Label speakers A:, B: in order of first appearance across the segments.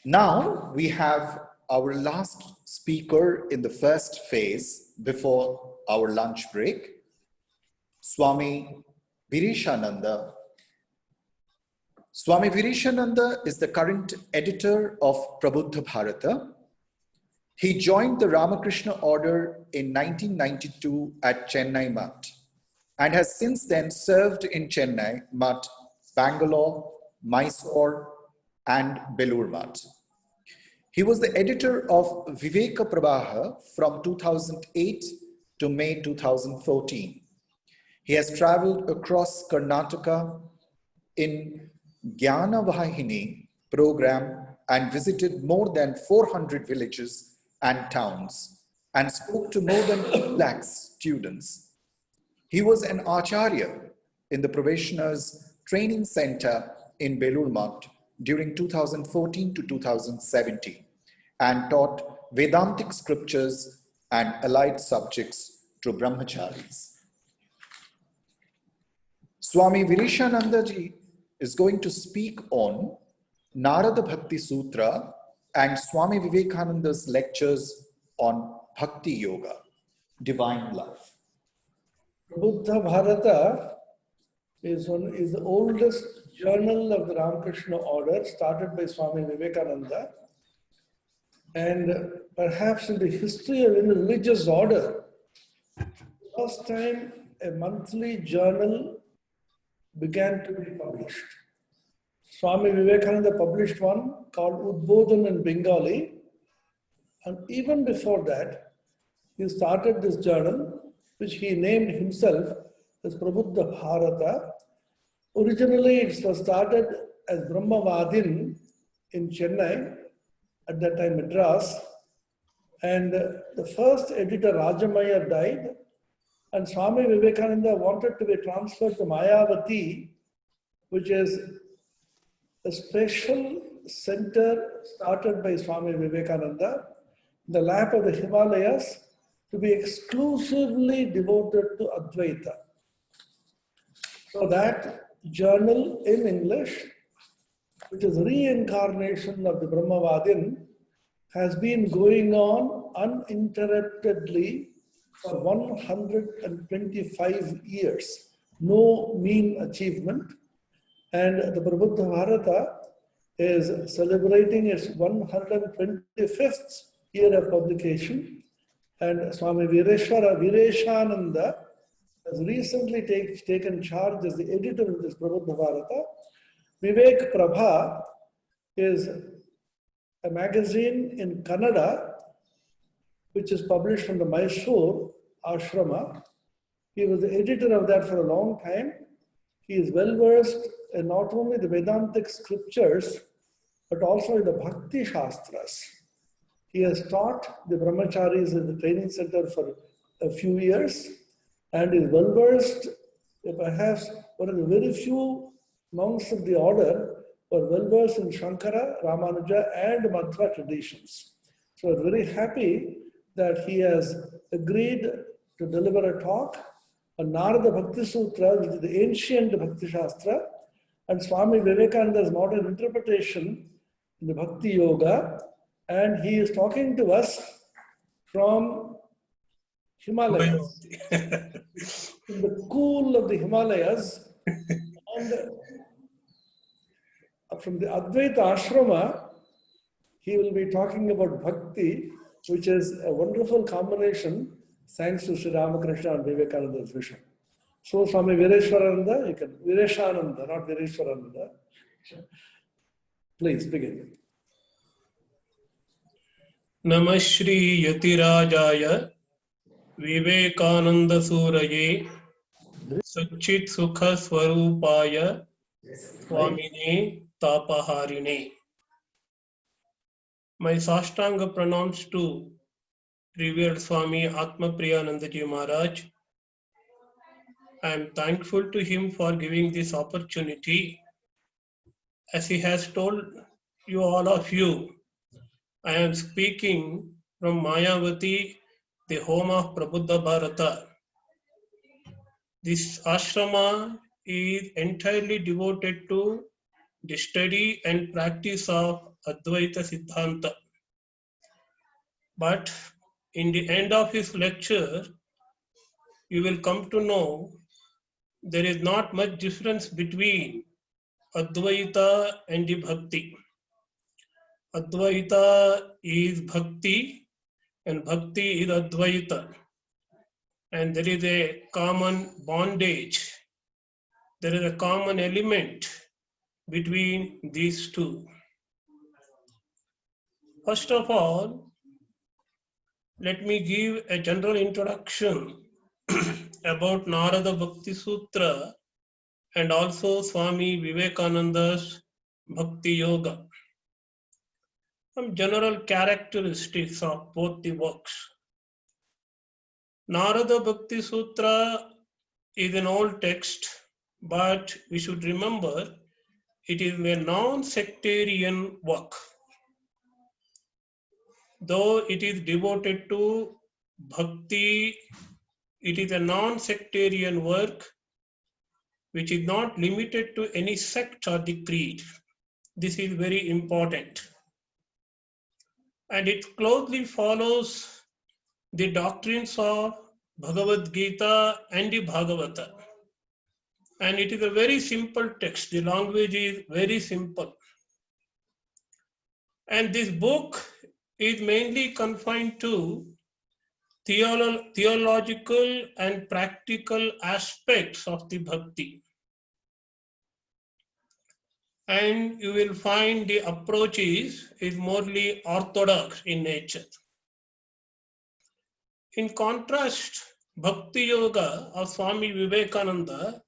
A: Now we have our last speaker in the first phase before our lunch break, Swami Vireshananda. Swami Vireshananda is the current editor of Prabuddha Bharata. He joined the Ramakrishna order in 1992 at Chennai Mutt and has since then served in Chennai Mutt, Bangalore, Mysore, and Belur Mutt. He was the editor of Viveka Prabaha from 2008 to May 2014. He has traveled across Karnataka in Jnana Vahini program and visited more than 400 villages and towns and spoke to more than 2 lakhs students. He was an acharya in the Probationers Training Center in Belur Mutt during 2014 to 2017 and taught Vedantic scriptures and allied subjects to brahmacharis. Swami Vireshananda ji is going to speak on Narada Bhakti Sutra and Swami Vivekananda's lectures on Bhakti Yoga, Divine Love.
B: Prabuddha Bharata is the oldest journal of the Ramakrishna order, started by Swami Vivekananda. And perhaps in the history of any religious order, first time a monthly journal began to be published. Swami Vivekananda published one called Udbodhan in Bengali. And even before that, he started this journal, which he named himself as Prabuddha Bharata. Originally, it was started as Brahmavadin in Chennai, at that time Madras. And the first editor, Rajamaya, died. And Swami Vivekananda wanted to be transferred to Mayavati, which is a special center started by Swami Vivekananda in the lap of the Himalayas to be exclusively devoted to Advaita. So that journal in English, which is reincarnation of the Brahmavadin, has been going on uninterruptedly for 125 years. No mean achievement. And the Prabuddha Bharata is celebrating its 125th year of publication. And Swami Vireshananda has recently taken charge as the editor of this Prabuddha Bharata. Vivek Prabha is a magazine in Kannada, which is published from the Mysore Ashrama. He was the editor of that for a long time. He is well versed in not only the Vedantic scriptures, but also in the Bhakti Shastras. He has taught the brahmacharis in the training center for a few years and is well versed, perhaps one of the very few monks of the order who are well versed in Shankara, Ramanuja, and Madhva traditions. So I'm very happy that he has agreed to deliver a talk on Narada Bhakti Sutra, which is the ancient Bhakti Shastra, and Swami Vivekananda's modern interpretation in the Bhakti Yoga. And he is talking to us from Himalayas, in the cool of the Himalayas, and from the Advaita Ashrama, he will be talking about Bhakti, which is a wonderful combination thanks to Sri Ramakrishna and Vivekananda's vision. So Swami Vireshananda, you can, Vireshananda, not Vireswarananda. Please begin.
C: Namah Shri Yatirajaya Vivekananda Suraye Suchit Sukha Swarupaya Swamine Tapaharine. My Sashtanga pronouns to revered Swami Atma Priyanandaji Maharaj. I am thankful to him for giving this opportunity. As he has told you, all of you, I am speaking from Mayavati, the home of Prabuddha Bharata. This ashrama is entirely devoted to the study and practice of Advaita Siddhanta. But in the end of his lecture, you will come to know there is not much difference between Advaita and the Bhakti. Advaita is Bhakti and Bhakti is Advaita. And there is a common bondage. There is a common element between these two. First of all, let me give a general introduction about Narada Bhakti Sutra and also Swami Vivekananda's Bhakti Yoga. Some general characteristics of both the works. Narada Bhakti Sutra is an old text, but we should remember it is a non-sectarian work. Though it is devoted to bhakti, it is a non-sectarian work which is not limited to any sect or the creed. This is very important. And it closely follows the doctrines of Bhagavad Gita and the Bhagavata. And it is a very simple text. The language is very simple. And this book is mainly confined to theological and practical aspects of the bhakti. And you will find the approach is morely orthodox in nature. In contrast, Bhakti Yoga of Swami Vivekananda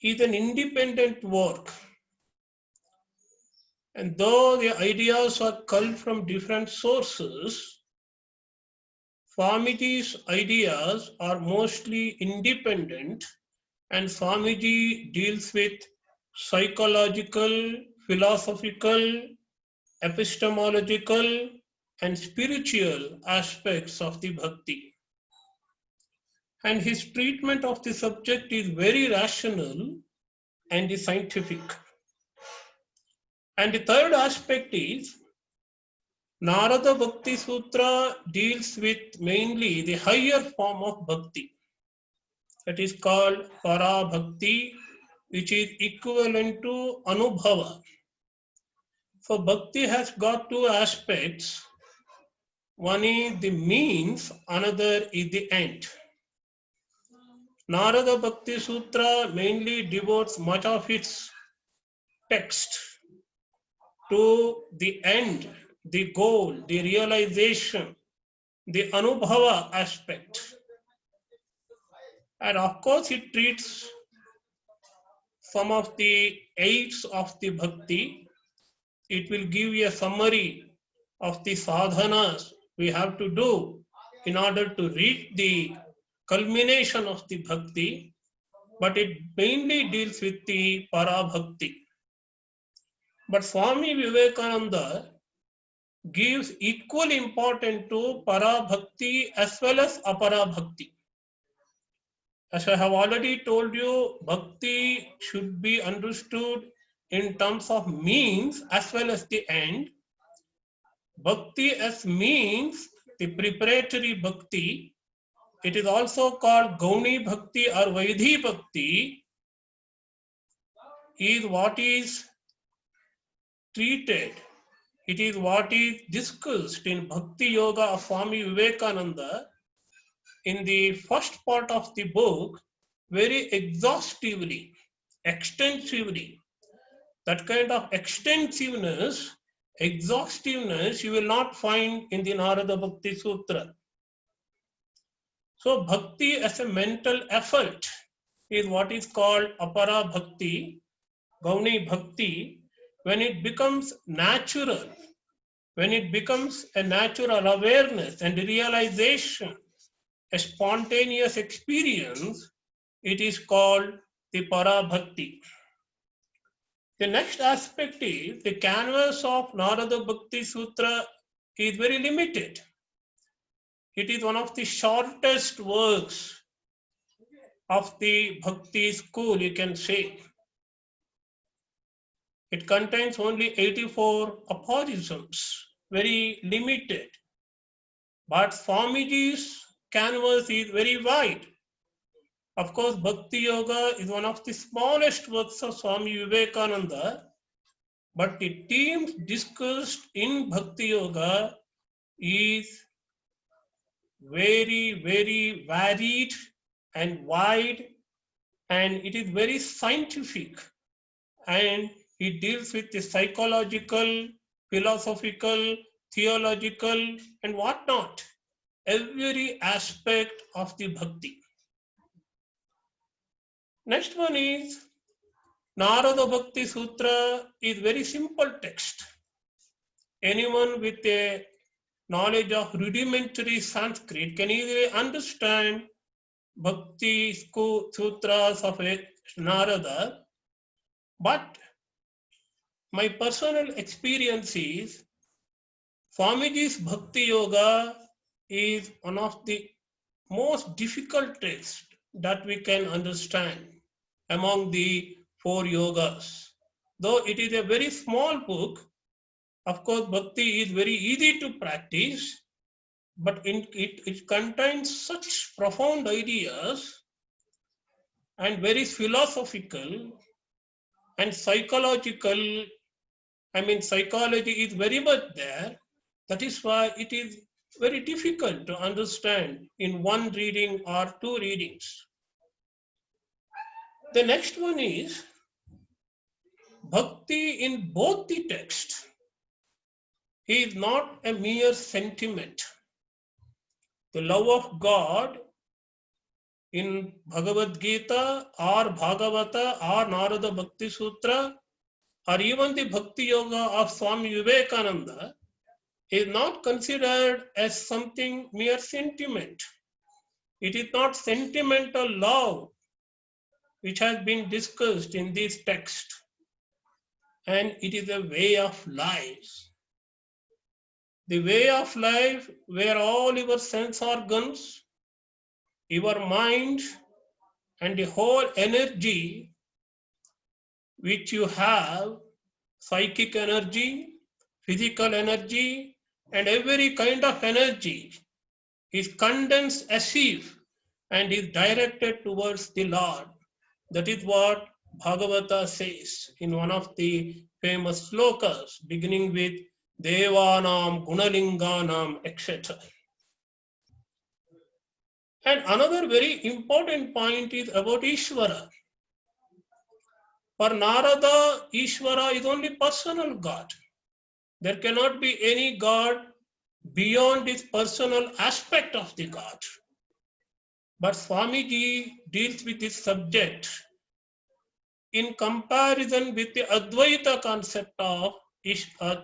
C: is an independent work. And though the ideas are culled from different sources, Swamiji's ideas are mostly independent, and Swamiji deals with psychological, philosophical, epistemological, and spiritual aspects of the bhakti. And his treatment of the subject is very rational and scientific. And the third aspect is Narada Bhakti Sutra deals with mainly the higher form of bhakti. That is called Para Bhakti, which is equivalent to Anubhava. So bhakti has got two aspects. One is the means, another is the end. Narada Bhakti Sutra mainly devotes much of its text to the end, the goal, the realization, the Anubhava aspect. And of course, it treats some of the aids of the bhakti. It will give you a summary of the sadhanas we have to do in order to reach the culmination of the bhakti, but it mainly deals with the para bhakti. But Swami Vivekananda gives equal importance to para bhakti as well as apara bhakti. As I have already told you, bhakti should be understood in terms of means as well as the end. Bhakti as means, the preparatory bhakti, it is also called Gauni Bhakti or Vaidhi Bhakti, is what is treated. It is what is discussed in Bhakti Yoga of Swami Vivekananda in the first part of the book very exhaustively, extensively. That kind of extensiveness, exhaustiveness you will not find in the Narada Bhakti Sutra. So bhakti as a mental effort is what is called apara bhakti, Gauni Bhakti, when it becomes natural, when it becomes a natural awareness and realization, a spontaneous experience, it is called the para bhakti. The next aspect is the canvas of Narada Bhakti Sutra is very limited. It is one of the shortest works of the Bhakti school, you can say. It contains only 84 aphorisms, very limited. But Swamiji's canvas is very wide. Of course, Bhakti Yoga is one of the smallest works of Swami Vivekananda, but the themes discussed in Bhakti Yoga is very, very varied and wide, and it is very scientific, and it deals with the psychological, philosophical, theological, and whatnot, every aspect of the bhakti. Next one is Narada Bhakti Sutra is very simple text. Anyone with a knowledge of rudimentary Sanskrit can easily understand Bhakti Sutras of Narada. But my personal experience is Swamiji's Bhakti Yoga is one of the most difficult texts that we can understand among the 4 yogas. Though it is a very small book, of course, Bhakti is very easy to practice, but it contains such profound ideas and very philosophical and psychological. I mean, psychology is very much there. That is why it is very difficult to understand in one reading or 2 readings. The next one is Bhakti in both the text is not a mere sentiment. The love of God in Bhagavad Gita or Bhagavata or Narada Bhakti Sutra or even the Bhakti Yoga of Swami Vivekananda is not considered as something mere sentiment. It is not sentimental love which has been discussed in this text, and it is a way of life. The way of life where all your sense organs, your mind, and the whole energy which you have, psychic energy, physical energy, and every kind of energy is condensed as if and is directed towards the Lord. That is what Bhagavata says in one of the famous slokas, beginning with Devanam, Gunalinganam, etc. And another very important point is about Ishvara. For Narada, Ishvara is only personal God. There cannot be any God beyond this personal aspect of the God. But Swamiji deals with this subject in comparison with the Advaita concept of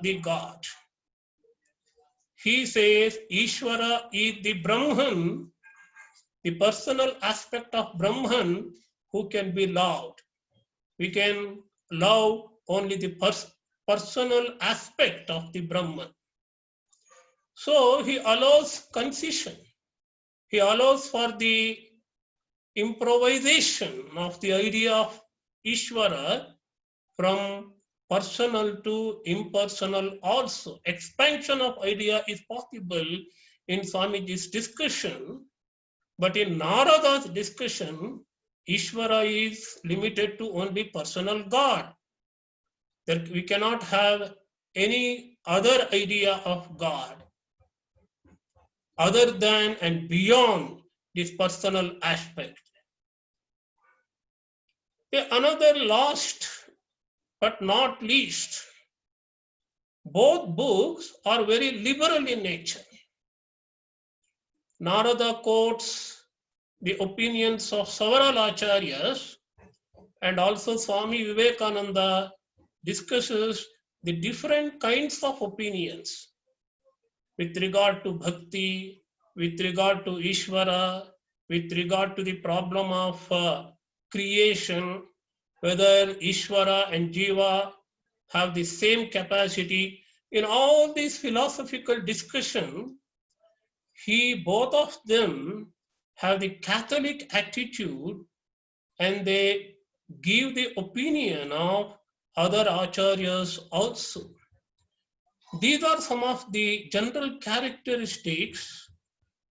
C: the God. He says Ishvara is the Brahman, the personal aspect of Brahman who can be loved. We can love only the personal aspect of the Brahman. So he allows concession. He allows for the improvisation of the idea of Ishvara from personal to impersonal also. Expansion of idea is possible in Swamiji's discussion, but in Narada's discussion, Ishvara is limited to only personal God. That we cannot have any other idea of God other than and beyond this personal aspect. Another last but not least, both books are very liberal in nature. Narada quotes the opinions of several acharyas, and also Swami Vivekananda discusses the different kinds of opinions with regard to bhakti, with regard to Ishvara, with regard to the problem of creation, whether Ishvara and Jiva have the same capacity. In all these philosophical discussion, both of them have the Catholic attitude, and they give the opinion of other acharyas also. These are some of the general characteristics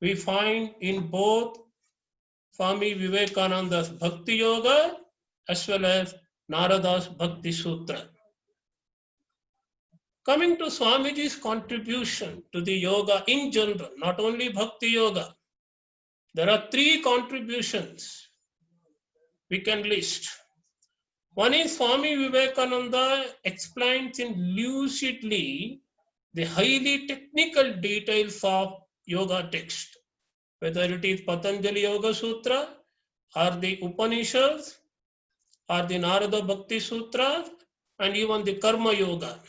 C: we find in both Swami Vivekananda's Bhakti Yoga as well as Narada's Bhakti Sutra. Coming to Swamiji's contribution to the yoga in general, not only Bhakti Yoga, there are three contributions we can list. One is Swami Vivekananda explains in lucidly the highly technical details of yoga text, whether it is Patanjali Yoga Sutra or the Upanishads or the Narada Bhakti Sutra and even the Karma Yoga.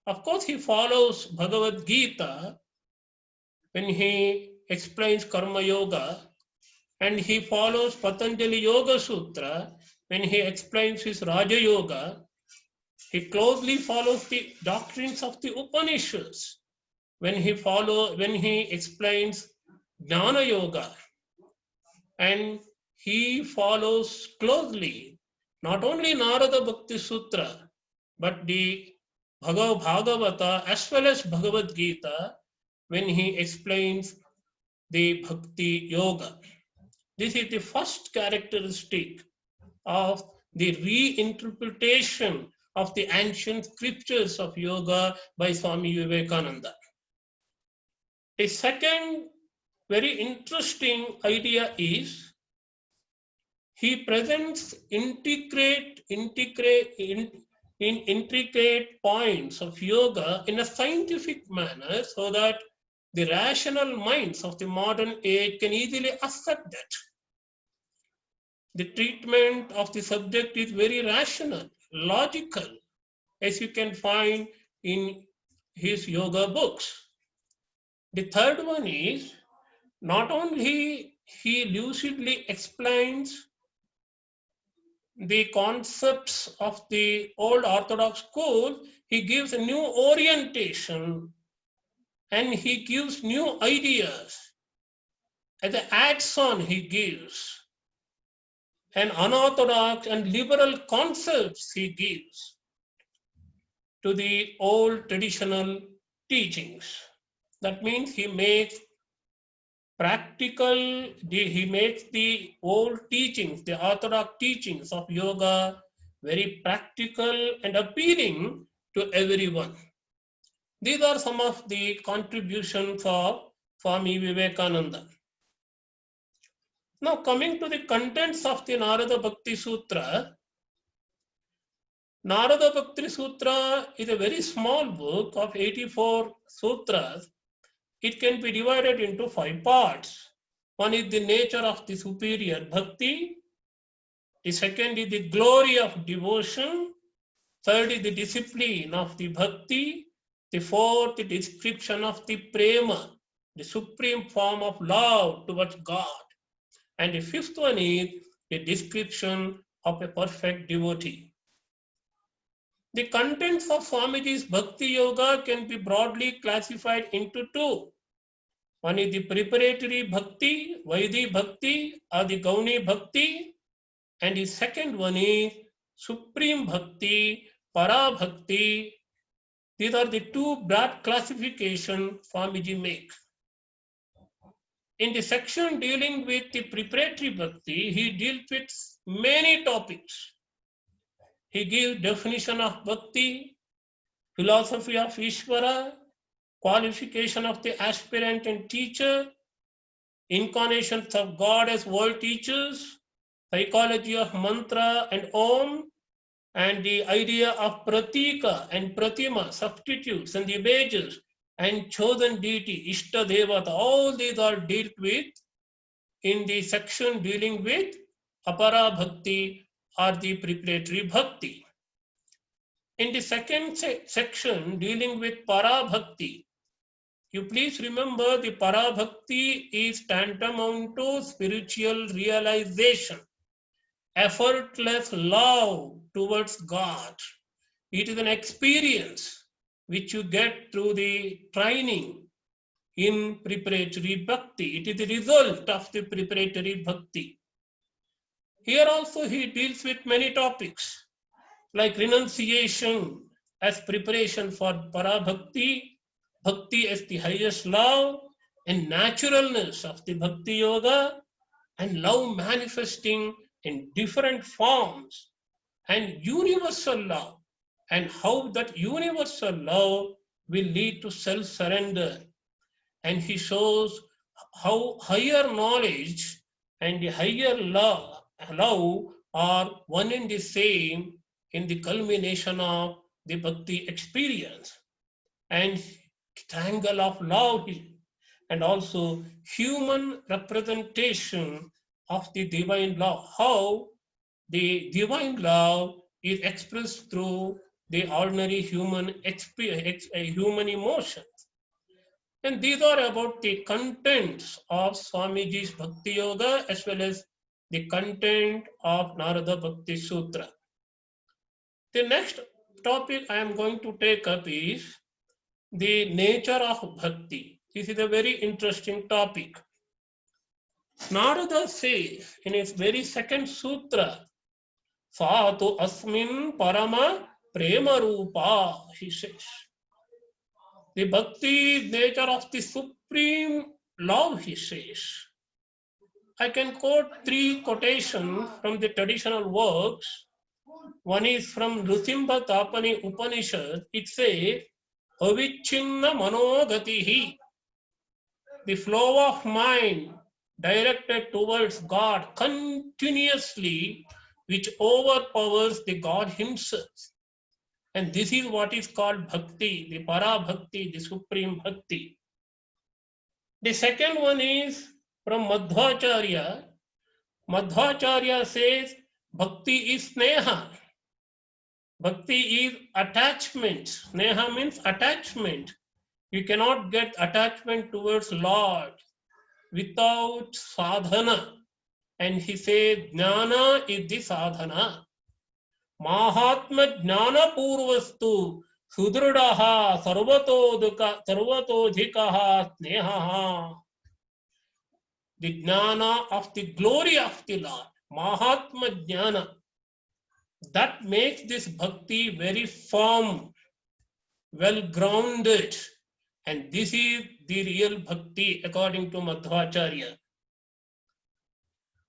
C: Of course, he follows Bhagavad Gita when he explains Karma Yoga, and he follows Patanjali Yoga Sutra when he explains his Raja Yoga. He closely follows the doctrines of the Upanishads when he explains Jnana Yoga, and he follows closely not only Narada Bhakti Sutra but the Bhagavata as well as Bhagavad Gita when he explains the Bhakti Yoga. This is the first characteristic of the reinterpretation of the ancient scriptures of yoga by Swami Vivekananda. A second very interesting idea is he presents intricate points of yoga in a scientific manner so that the rational minds of the modern age can easily accept that. The treatment of the subject is very rational, logical, as you can find in his yoga books. The third one is not only he lucidly explains the concepts of the old orthodox school, he gives a new orientation and he gives new ideas. As an add-on he gives, and unorthodox and liberal concepts he gives to the old traditional teachings. That means he makes the old teachings, the orthodox teachings of yoga very practical and appealing to everyone. These are some of the contributions of Swami Vivekananda. Now coming to the contents of the Narada Bhakti Sutra. Narada Bhakti Sutra is a very small book of 84 sutras. It can be divided into 5 parts. One is the nature of the superior bhakti. The second is the glory of devotion. Third is the discipline of the bhakti. The fourth, the description of the prema, the supreme form of love towards God. And the fifth one is the description of a perfect devotee. The contents of Swamiji's Bhakti Yoga can be broadly classified into 2. One is the preparatory Bhakti, Vaidhi Bhakti or the Gauni Bhakti. And the second one is Supreme Bhakti, Para Bhakti. These are the 2 broad classifications Swamiji makes. In the section dealing with the preparatory Bhakti, he deals with many topics. He gives definition of Bhakti, philosophy of Ishvara, qualification of the aspirant and teacher, incarnations of God as world teachers, psychology of mantra and om, and the idea of pratika and pratima, substitutes and the images, and chosen deity, Ishta Devata. All these are dealt with in the section dealing with Apara Bhakti or the preparatory Bhakti. In the second section dealing with Para Bhakti, you please remember the Para Bhakti is tantamount to spiritual realization, effortless love towards God. It is an experience which you get through the training in preparatory Bhakti. It is the result of the preparatory Bhakti. Here also he deals with many topics. like renunciation as preparation for para-bhakti, bhakti as the highest love, and naturalness of the bhakti yoga, and love manifesting in different forms, and universal love, and how that universal love will lead to self-surrender. And he shows how higher knowledge and the higher love are one and the same in the culmination of the bhakti experience. And triangle of love, and also human representation of the divine love, how the divine love is expressed through the ordinary human human emotion. And these are about the contents of Swamiji's Bhakti Yoga as well as the content of Narada Bhakti Sutra. The next topic I am going to take up is the nature of Bhakti. This is a very interesting topic. Narada says in his very second sutra, Satu asmin parama prema rupa, he says. The bhakti nature of the supreme love, he says. I can quote 3 quotations from the traditional works. One is from Nrsimha Tapani Upanishad. It says, Avichinna manogatihi, the flow of mind directed towards God continuously, which overpowers the God himself. And this is what is called bhakti, the para bhakti, the supreme bhakti. The second one is from Madhvacharya. Madhvacharya says bhakti is sneha. Bhakti is attachment. Sneha means attachment. You cannot get attachment towards Lord without sadhana. And he says jnana is the sadhana. Mahatma jnana purvastu sudrudaha sarvatodhikaha snehaha. The jnana of the glory of the Lord, Mahatma jnana, that makes this bhakti very firm, well grounded, and this is the real bhakti according to Madhvacharya.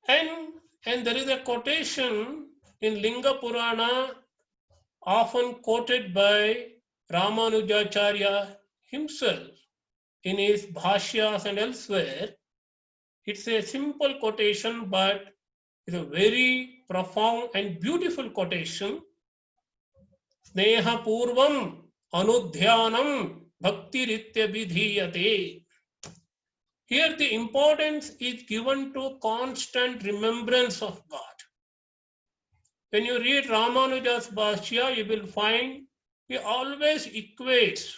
C: And there is a quotation in Linga Purana often quoted by Ramanujacharya himself in his bhashyas and elsewhere. It's a simple quotation, but it's a very profound and beautiful quotation. Sneha purvam anudhyanam bhaktiritya vidhiyate. Here the importance is given to constant remembrance of God. When you read Ramanuja's Bhashya, you will find he always equates,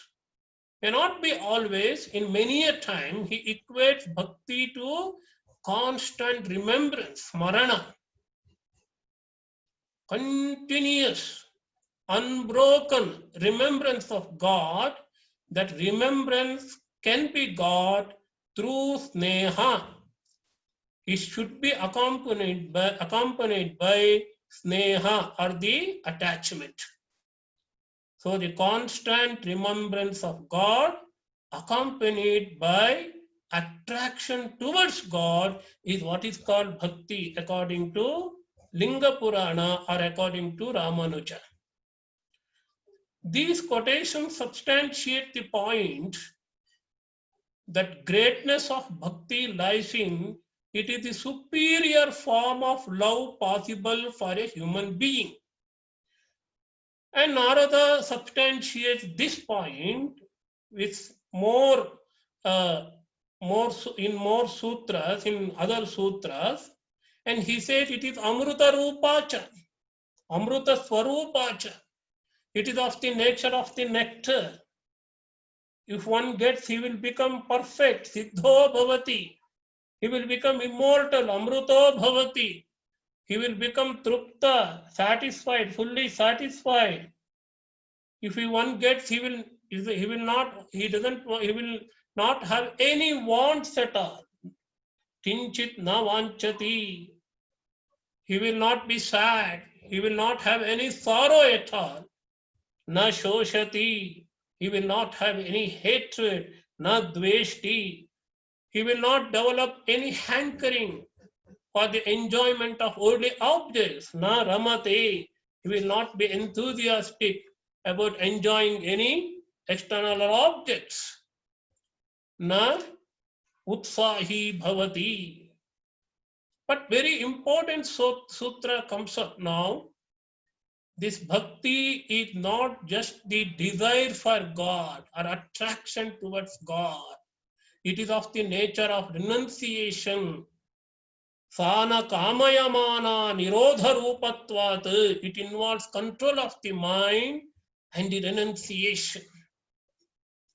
C: may not be always, in many a time, he equates bhakti to constant remembrance, smarana, continuous, unbroken remembrance of God. That remembrance can be got through sneha. It should be accompanied by sneha, or the attachment. So the constant remembrance of God accompanied by attraction towards God is what is called bhakti according to Linga Purana or according to Ramanuja. These quotations substantiate the point that greatness of bhakti lies in it is the superior form of love possible for a human being. And Narada substantiates this point with more sutras, in other sutras, and he said it is Amruta Rupacha, Amruta Swarupacha. It is of the nature of the nectar. If one gets, he will become perfect, Siddho Bhavati. He will become immortal, Amruto Bhavati. He will become Trupta, satisfied, fully satisfied. If one gets, he will not have any wants at all. Tinchit na vanchati. He will not be sad. He will not have any sorrow at all. Na shoshati. He will not have any hatred. Na dveshti. He will not develop any hankering for the enjoyment of worldly objects. Na ramate. He will not be enthusiastic about enjoying any external objects. Na utsahi bhavati. But very important sutra comes up now. This bhakti is not just the desire for God or attraction towards God. It is of the nature of renunciation. Sana kamayamana nirodha rupatvat. It involves control of the mind and the renunciation.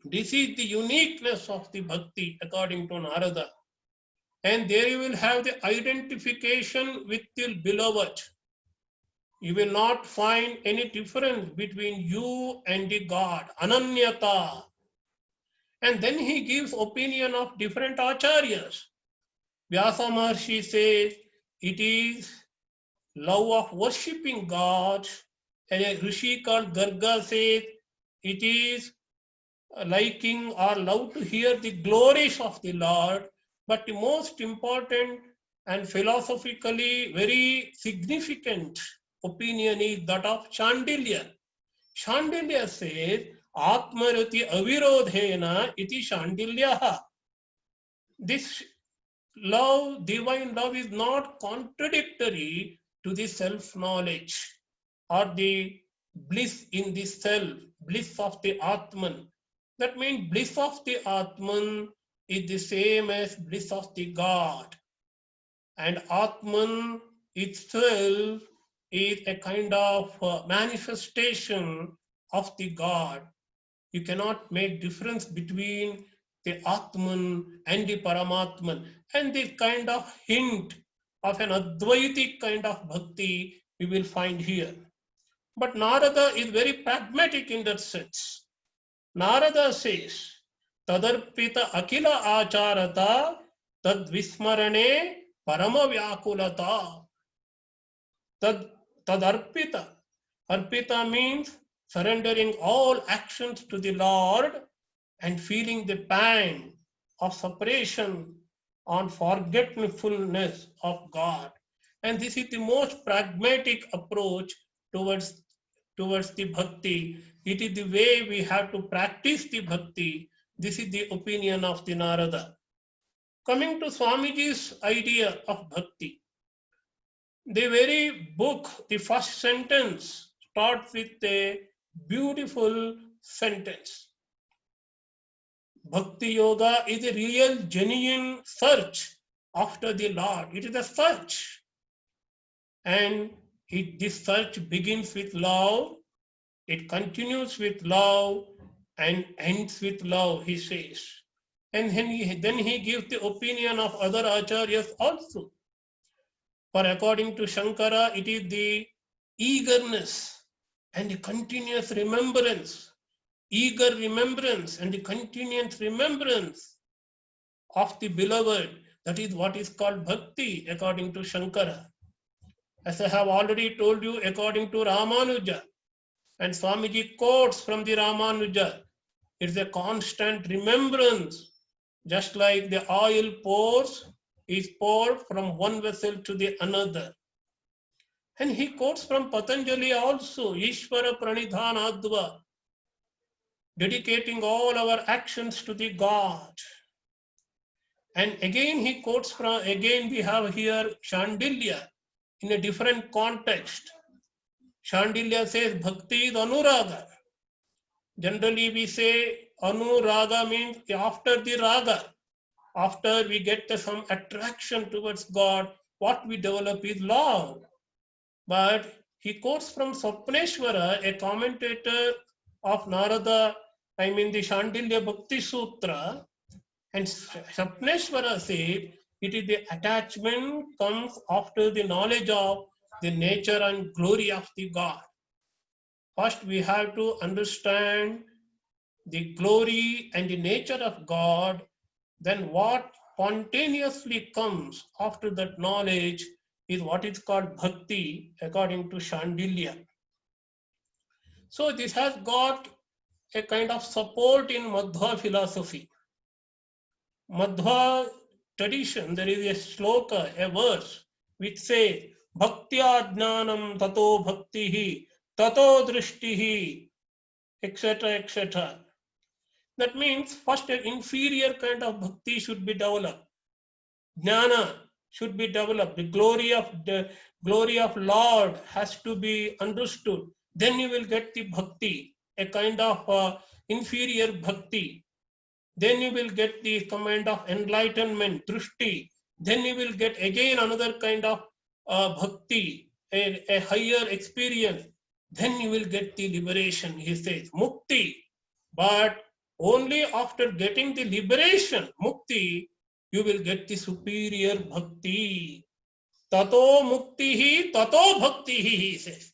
C: This is the uniqueness of the bhakti according to Narada. And there you will have the identification with the beloved. You will not find any difference between you and the God, ananyata. And then he gives opinion of different acharyas. Vyasa Maharshi says it is love of worshipping God, and a rishi called Garga says it is liking or love to hear the glories of the Lord. But the most important and philosophically very significant opinion is that of Chandilya. Chandilya says, Atmarati avirodhena iti Chandilyaha. This love, divine love, is not contradictory to the self-knowledge or the bliss in the self, bliss of the Atman. That means bliss of the Atman is the same as bliss of the God. And Atman itself is a kind of manifestation of the God. You cannot make difference between the Atman and the Paramatman. And this kind of hint of an Advaitic kind of bhakti we will find here. But Narada is very pragmatic in that sense. Narada says, Tadarpita akila acharata tad vismarane parama vyakulata. Tadarpita. Arpita means surrendering all actions to the Lord and feeling the pang of separation on forgetfulness of God. And this is the most pragmatic approach towards the bhakti. It is the way we have to practice the bhakti. This is the opinion of the Narada. Coming to Swamiji's idea of bhakti. The very book, the first sentence, starts with a beautiful sentence. Bhakti Yoga is a real, genuine search after the Lord. It is a search. And this search begins with love, it continues with love, and ends with love, he says. And then he gives the opinion of other acharyas also. For according to Shankara, it is the eagerness and the continuous remembrance, eager remembrance and the continuous remembrance of the beloved. That is what is called bhakti according to Shankara. As I have already told you, according to Ramanuja, and Swamiji quotes from the Ramanuja, it's a constant remembrance, just like the oil is poured from one vessel to the another. And he quotes from Patanjali also, Ishvara Pranidhanadva, dedicating all our actions to the God. And again he quotes from, again we have here Chandilya in a different context. Chandilya says bhakti is anuraga. Generally we say anuraga means after the raga. After we get some attraction towards God, what we develop is love. But he quotes from Swapneshwara, a commentator of Narada, the Chandilya Bhakti Sutra, and Swapneshwara said it is the attachment comes after the knowledge of the nature and glory of the God. First we have to understand the glory and the nature of God. Then what spontaneously comes after that knowledge is what is called bhakti according to Shandilya. So this has got a kind of support in Madhva philosophy. Madhva tradition, there is a shloka, a verse, which says, Bhaktya jnanam tato bhaktihi, tato drishtihi, etc., etc. That means first an inferior kind of bhakti should be developed. Jnana should be developed. The glory of Lord has to be understood. Then you will get the bhakti, a kind of inferior bhakti. Then you will get the command of enlightenment, drushti. Then you will get again another kind of bhakti, a higher experience. Then you will get the liberation, he says, mukti. But only after getting the liberation, mukti, you will get the superior bhakti. Tato muktihi, tato bhaktihi, he says.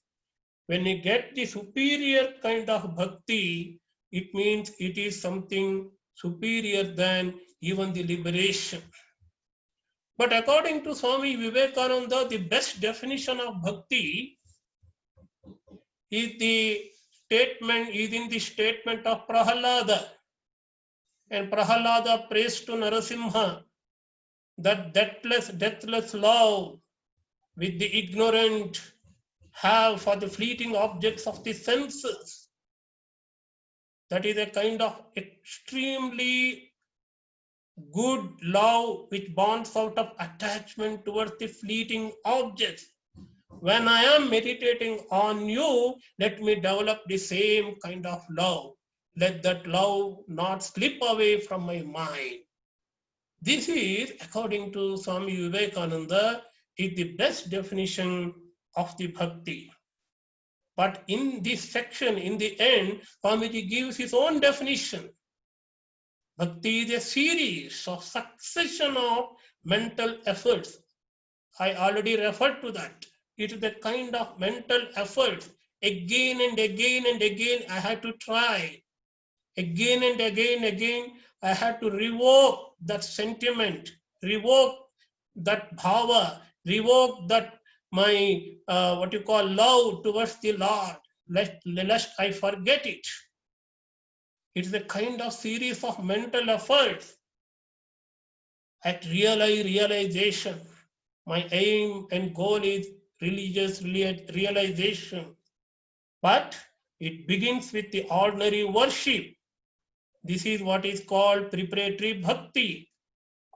C: When you get the superior kind of bhakti, it means it is something superior than even the liberation. But according to Swami Vivekananda, the best definition of bhakti is in the statement of Prahalada. And Prahalada prays to Narasimha that deathless love with the ignorant have for the fleeting objects of the senses. That is a kind of extremely good love which bonds out of attachment towards the fleeting objects. When I am meditating on you, let me develop the same kind of love. Let that love not slip away from my mind. This is, according to Swami Vivekananda, is the best definition of the bhakti. But in this section, in the end, Swamiji gives his own definition. Bhakti is a series of succession of mental efforts. I already referred to that. It is a kind of mental effort. Again and again and again, I had to try. Again and again, I had to revoke that sentiment, revoke that bhava, revoke that my, love towards the Lord, lest I forget it. It is a kind of series of mental efforts at realization. My aim and goal is religious realization. But it begins with the ordinary worship. This is what is called preparatory bhakti.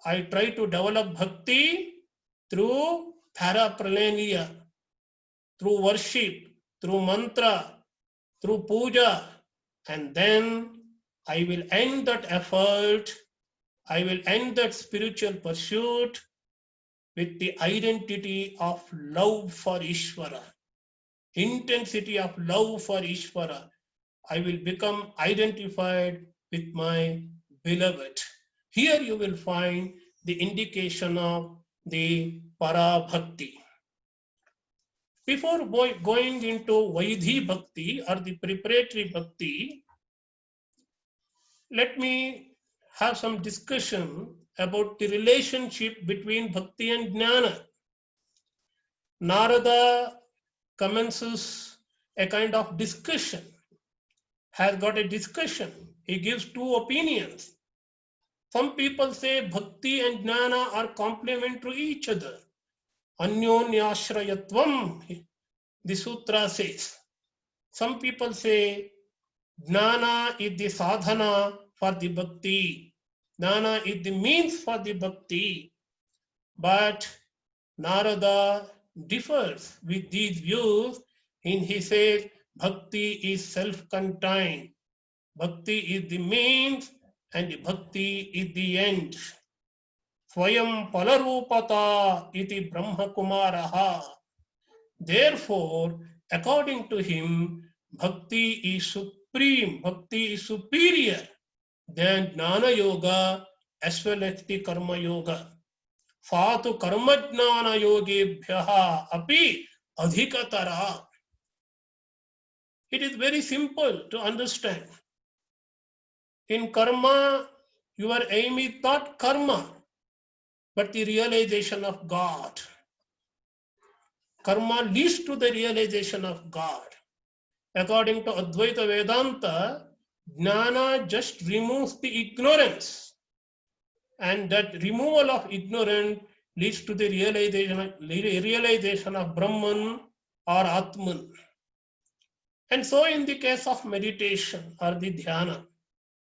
C: I try to develop bhakti through paraphernalia, through worship, through mantra, through puja, and then I will end that effort, I will end that spiritual pursuit with the identity of love for Ishvara, intensity of love for Ishvara. I will become identified with my beloved. Here you will find the indication of the para bhakti. Before going into Vaidhi bhakti or the preparatory bhakti, let me have some discussion about the relationship between bhakti and jnana. Narada commences a kind of discussion, has got a discussion. He gives two opinions. Some people say bhakti and jnana are complement to each other. Anyonyashrayatvam, the sutra says. Some people say jnana is the sadhana for the bhakti. Jnana is the means for the bhakti. But Narada differs with these views and he says bhakti is self-contained. Bhakti is the means and bhakti is the end. Swayam palarupata iti Brahma Kumaraha. Therefore, according to him, bhakti is supreme, bhakti is superior than jnana yoga as well as the karma yoga. Fatu karma jnana yogebhyaha api adhikatara. It is very simple to understand. In karma, your aim is not karma, but the realization of God. karma leads to the realization of God. According to Advaita Vedanta, jnana just removes the ignorance, and that removal of ignorance leads to the realization of Brahman or Atman. And so in the case of meditation or the dhyana,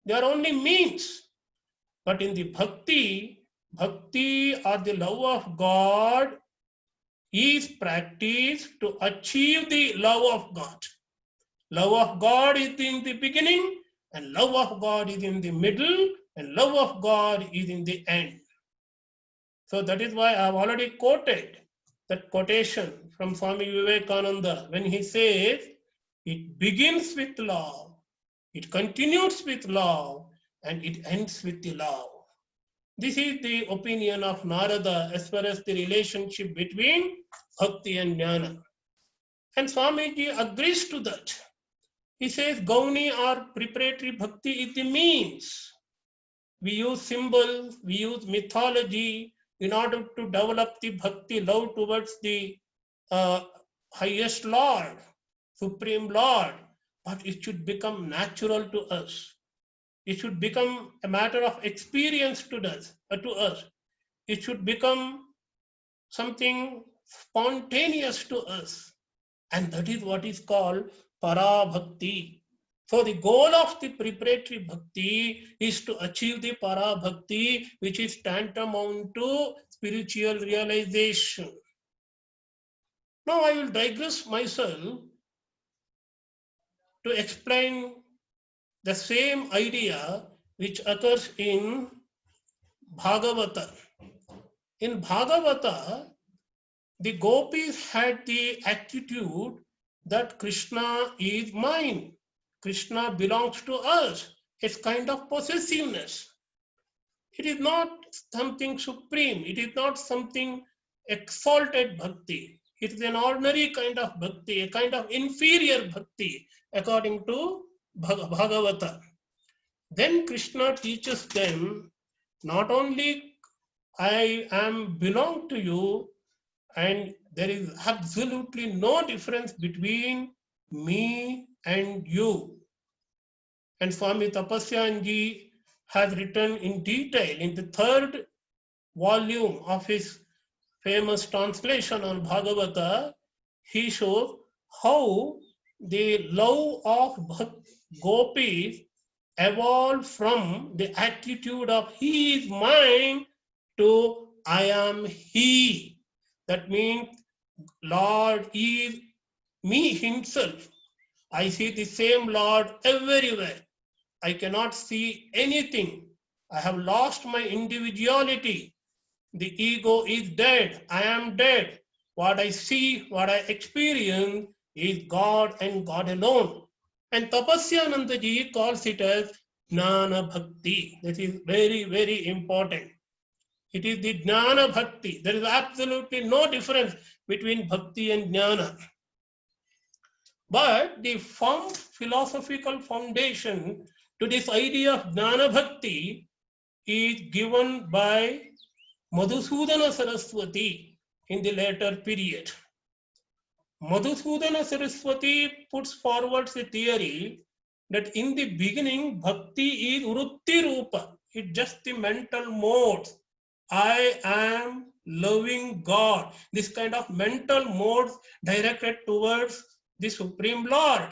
C: they are only means. But in the bhakti or the love of God is practiced to achieve the love of God. Love of God is in the beginning, and love of God is in the middle, and love of God is in the end. So that is why I have already quoted that quotation from Swami Vivekananda when he says, it begins with love, it continues with love, and it ends with the love. This is the opinion of Narada as far as the relationship between bhakti and jnana. And Swamiji agrees to that. He says Gauni or preparatory bhakti is the means. We use symbols, we use mythology in order to develop the bhakti love towards the highest Lord, Supreme Lord. But it should become natural to us. It should become a matter of experience to us. It should become something spontaneous to us. And that is what is called para bhakti. So the goal of the preparatory bhakti is to achieve the para bhakti, which is tantamount to spiritual realization. Now I will digress myself to explain the same idea which occurs in Bhagavata. In Bhagavata, the gopis had the attitude that Krishna is mine. Krishna belongs to us. It's kind of possessiveness. It is not something supreme. It is not something exalted bhakti. It is an ordinary kind of bhakti, a kind of inferior bhakti, according to Bhagavata. Then Krishna teaches them, not only I am belong to you, and there is absolutely no difference between me and you. And Swami Tapasyanji has written in detail in the third volume of his famous translation on Bhagavata. He shows how the love of gopis evolved from the attitude of he is mine to I am he. That means Lord is me himself. I see the same Lord everywhere. I cannot see anything. I have lost my individuality. The ego is dead. I am dead. What I see, what I experience is God and God alone. And Tapasyanandaji calls it as Jnana Bhakti. This is very, very important. It is the Jnana Bhakti. There is absolutely no difference between Bhakti and Jnana. But the philosophical foundation to this idea of Jnana Bhakti is given by Madhusudana Saraswati in the later period. Madhusudana Saraswati puts forward the theory that in the beginning, Bhakti is Vritti Rupa. It's just the mental modes. I am loving God. This kind of mental modes directed towards the Supreme Lord.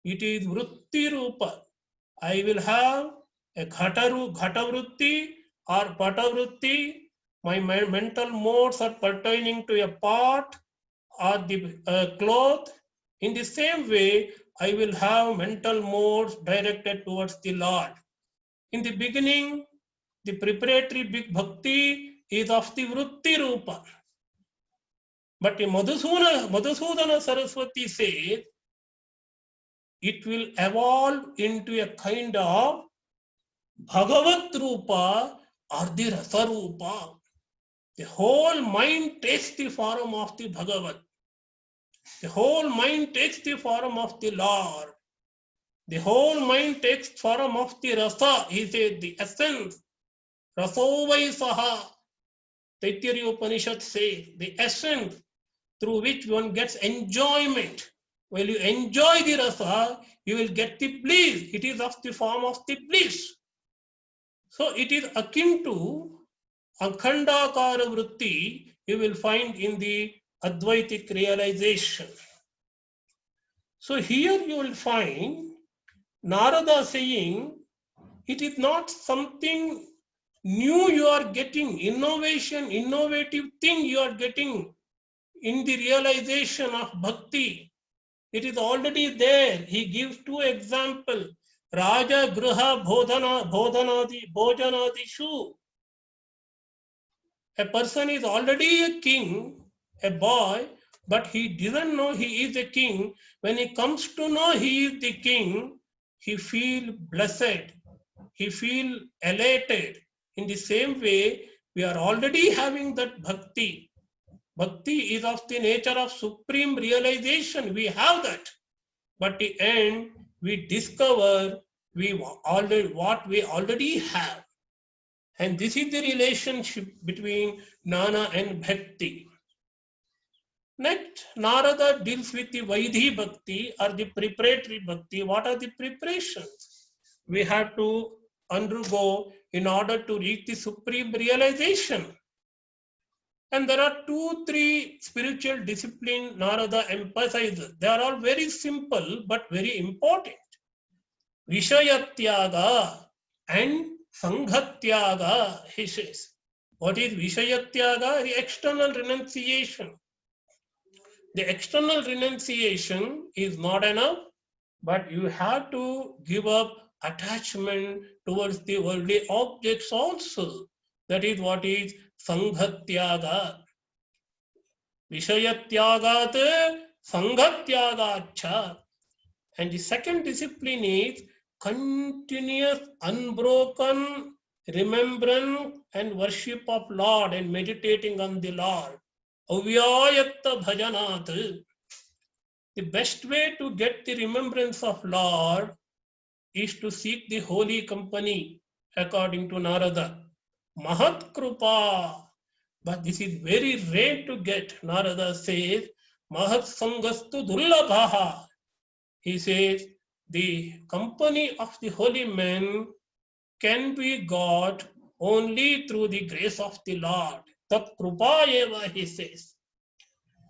C: It is Vritti Rupa. I will have a Ghata Vritti or Pata Vritti. My mental modes are pertaining to a pot or the cloth. In the same way, I will have mental modes directed towards the Lord. In the beginning, the preparatory big bhakti is of the Vritti Rupa. But in Madhusudana Saraswati says, it will evolve into a kind of Bhagavat Rupa or the Rasa Rupa. The whole mind takes the form of the Bhagavat. The whole mind takes the form of the Lord. The whole mind takes form of the Rasa. He said the essence. Rasovai Saha. Taittiriya Upanishad says the essence. through which one gets enjoyment. When you enjoy the rasa, you will get the bliss. It is of the form of the bliss. So it is akin to Akhandakara Vritti you will find in the Advaitic realization. So here you will find Narada saying, it is not something new you are getting, innovative thing you are getting in the realization of bhakti. It is already there. He gives two examples. Raja Griha Bhojanadishu. A person is already a king, a boy, but he doesn't know he is a king. When he comes to know he is the king, he feels blessed. He feels elated. In the same way, we are already having that bhakti. Bhakti is of the nature of supreme realization. We have that. But at the end, we discover what we already have. And this is the relationship between Jnana and Bhakti. Next, Narada deals with the Vaidhi Bhakti or the preparatory Bhakti. What are the preparations we have to undergo in order to reach the supreme realization? And there are 2-3 spiritual disciplines Narada emphasizes. They are all very simple but very important. Vishayatyaga and Sanghatyaga, he says. What is Vishayatyaga? The external renunciation. The external renunciation is not enough, but you have to give up attachment towards the worldly objects also. That is what is Sanghatyaga. Vishayatyagat Sanghatyagacha. And the second discipline is continuous, unbroken remembrance and worship of Lord and meditating on the Lord. Avyayatta bhajanat. The best way to get the remembrance of Lord is to seek the holy company, according to Narada. Mahat Krupa. But this is very rare to get. Narada says, Mahat Sangastu Dullabhaha. He says, the company of the holy men can be got only through the grace of the Lord. Tat Krupa eva, he says.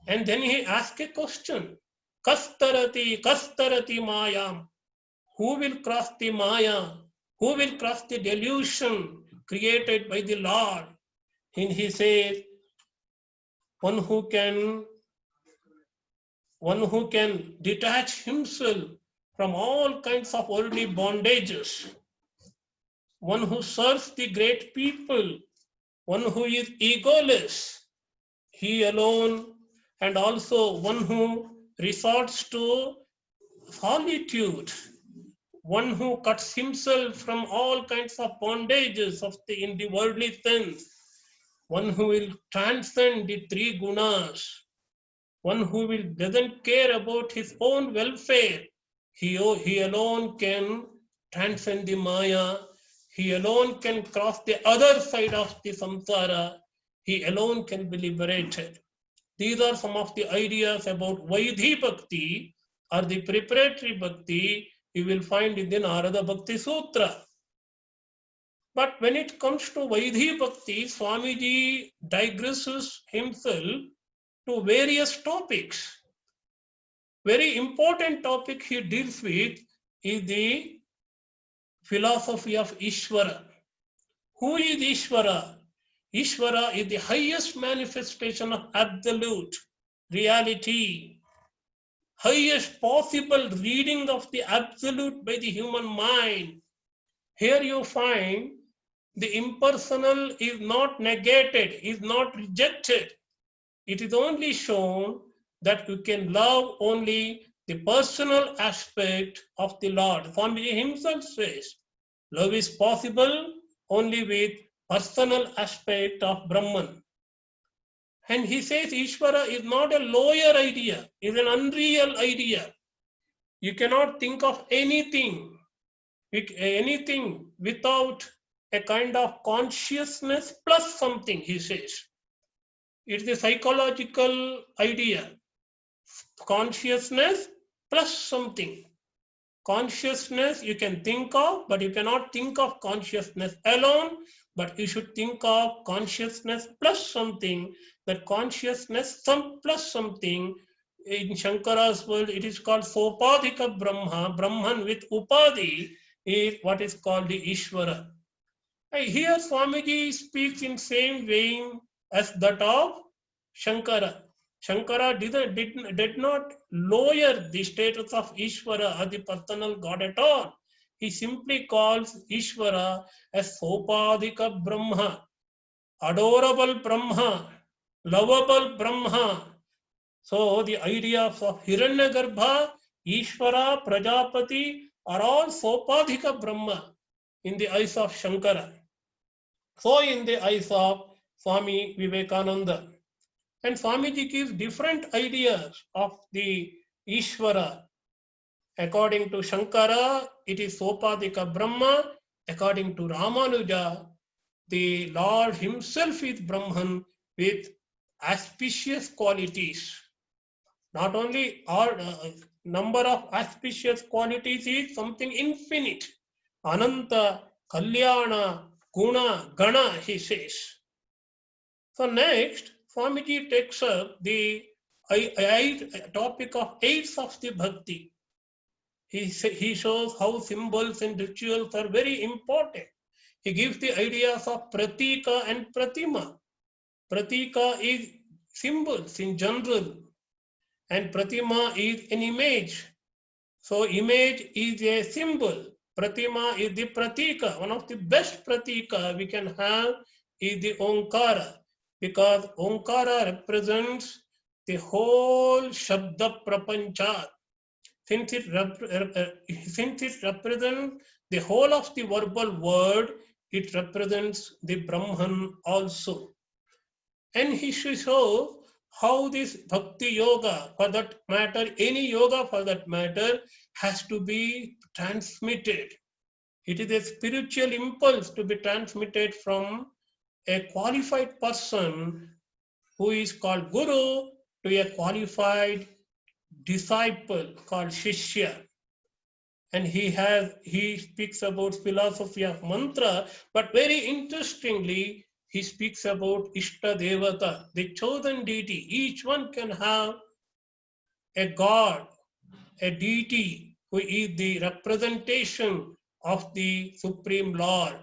C: And then he asks a question. Kastarati mayam. Who will cross the maya? Who will cross the delusion created by the Lord? And he says, one who can detach himself from all kinds of worldly bondages, one who serves the great people, one who is egoless, he alone, and also one who resorts to solitude, one who cuts himself from all kinds of bondages in the worldly sense, one who will transcend the 3 gunas, one who doesn't care about his own welfare. He alone can transcend the maya. He alone can cross the other side of the samsara. He alone can be liberated. These are some of the ideas about Vaidhi Bhakti or the preparatory Bhakti you will find in the Narada Bhakti Sutra. But when it comes to Vaidhi Bhakti, Swamiji digresses himself to various topics. Very important topic he deals with is the philosophy of Ishvara. Who is Ishvara? Ishvara is the highest manifestation of absolute reality, highest possible reading of the absolute by the human mind. Here you find the impersonal is not negated, is not rejected. It is only shown that you can love only the personal aspect of the Lord. Swamiji himself says, love is possible only with personal aspect of Brahman. And he says Ishvara is not a lower idea, it is an unreal idea. You cannot think of anything without a kind of consciousness plus something, he says. It's the psychological idea. Consciousness plus something. Consciousness you can think of, but you cannot think of consciousness alone, but you should think of consciousness plus something. That consciousness plus something. In Shankara's world, it is called Sopadhika Brahma. Brahman with Upadhi is what is called the Ishvara. Here Swamiji speaks in same vein as that of Shankara. Shankara did not lower the status of Ishvara or the personal God at all. He simply calls Ishvara as Sopadhika Brahma, adorable Brahma, lovable Brahma. So the ideas of Hiranyagarbha, Ishvara, Prajapati are all Sopadhika Brahma in the eyes of Shankara. So in the eyes of Swami Vivekananda. And Swamiji gives different ideas of the Ishvara. According to Shankara, it is Sopadhika Brahma. According to Ramanuja, the Lord himself is Brahman with auspicious qualities. Not only number of auspicious qualities is something infinite. Ananta, Kalyana, Guna, Gana, he says. So next, Swamiji takes up the topic of aids of the bhakti. He shows how symbols and rituals are very important. He gives the ideas of pratika and pratima. Pratika is symbols in general, and pratima is an image. So image is a symbol. Pratima is the pratika. One of the best pratika we can have is the Omkara, because Omkara represents the whole Shabda Prapancha. Since it represents the whole of the verbal word, it represents the Brahman also. And he shows how this bhakti yoga, for that matter, any yoga for that matter, has to be transmitted. It is a spiritual impulse to be transmitted from a qualified person who is called Guru to a qualified disciple called Shishya. And he speaks about philosophy of mantra, but very interestingly, he speaks about Ishta Devata, the chosen deity. Each one can have a god, a deity who is the representation of the Supreme Lord.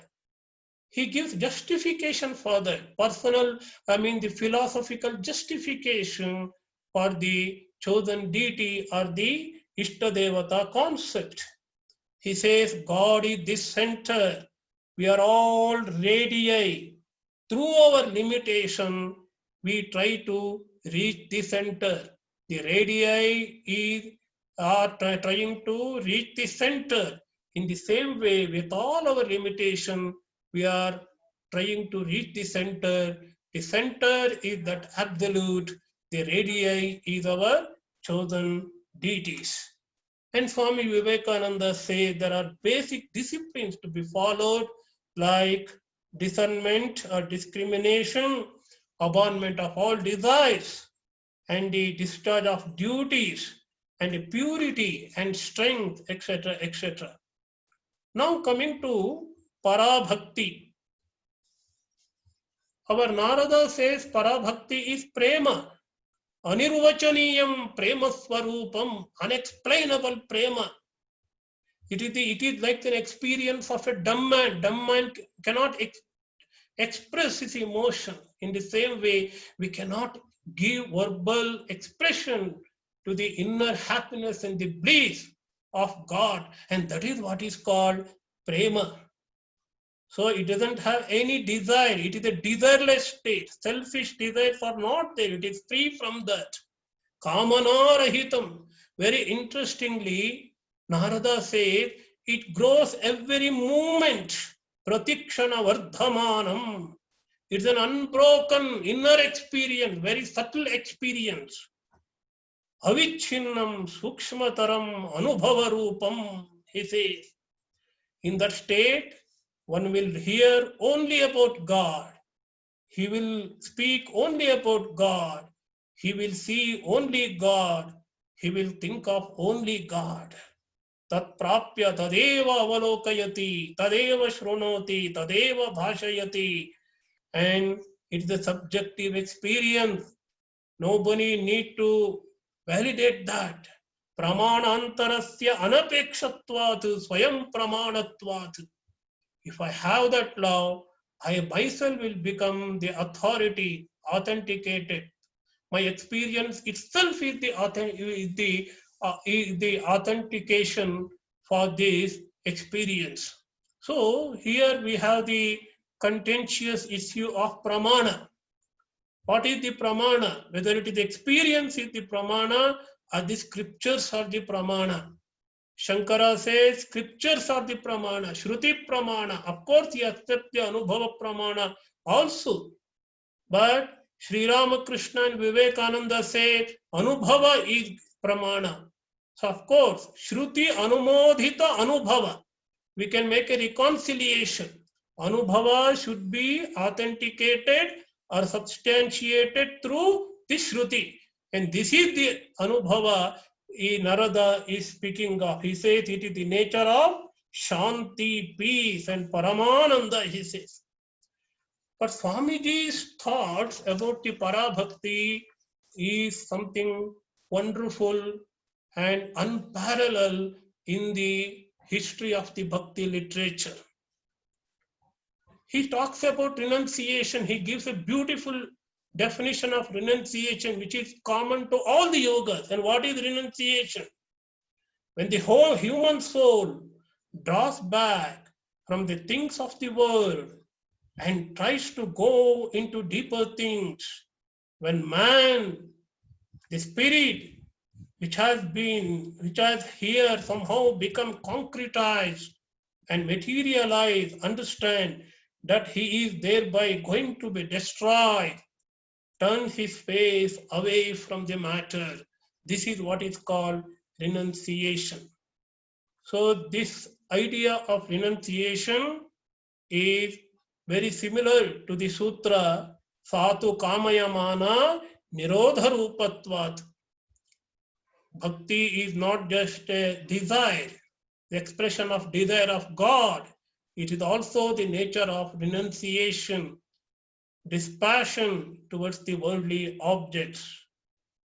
C: He gives justification for that, the philosophical justification for the chosen deity or the Ishta Devata concept. He says, God is this center. We are all radii. Through our limitation, we try to reach the center. The radii are trying to reach the center. In the same way, with all our limitation, we are trying to reach the center. The center is that absolute. The radii is our chosen deities. And Swami Vivekananda says there are basic disciplines to be followed, like discernment or discrimination, abandonment of all desires, and the discharge of duties, and the purity and strength, etc., etc. Now coming to Parabhakti. Our Narada says Parabhakti is prema. Anirvachaniyam prema swarupam, unexplainable prema. It is like an experience of a dumb man. Dumb man cannot express his emotion. In the same way, we cannot give verbal expression to the inner happiness and the bliss of God. And that is what is called prema. So it doesn't have any desire. It is a desireless state. Selfish desires are not there. It is free from that. Kamana rahitam. Very interestingly, Narada says, it grows every moment. Pratikshana vardhamanam. It's an unbroken inner experience, very subtle experience. Avichinnam sukshmataram anubhava rupam, he says. In that state, one will hear only about God. He will speak only about God. He will see only God. He will think of only God. Tat prapya tadeva avalokayati, tadeva shrunoti, tadeva bhashayati. And it's a subjective experience. Nobody need to validate that. Pramanantarasya anapekshatvat swayam pramanatvat. If I have that love, I myself will become the authority, authenticated. My experience itself is the authentication for this experience. So here we have the contentious issue of pramana. What is the pramana? Whether it is the experience is the pramana or the scriptures are the pramana. Shankara says scriptures are the pramana, Shruti pramana. Of course, he accepts the Anubhava pramana also. But Sri Ramakrishna and Vivekananda said Anubhava is pramana. So, of course, Shruti Anumodhita Anubhava. We can make a reconciliation. Anubhava should be authenticated or substantiated through the Shruti. And this is the Anubhava Narada is speaking of. He says it is the nature of Shanti, peace, and Paramananda, he says. But Swamiji's thoughts about the Parabhakti is something wonderful and unparalleled in the history of the Bhakti literature. He talks about renunciation. He gives a beautiful definition of renunciation, which is common to all the yogas. And what is renunciation? When the whole human soul draws back from the things of the world and tries to go into deeper things, when man, the spirit, which has here somehow become concretized and materialized, understand that he is thereby going to be destroyed, turn his face away from the matter. This is what is called renunciation. So this idea of renunciation is very similar to the sutra Satu Kamayamana Nirodha Rupatvat. Bhakti is not just a desire, the expression of desire of God. It is also the nature of renunciation, dispassion towards the worldly objects.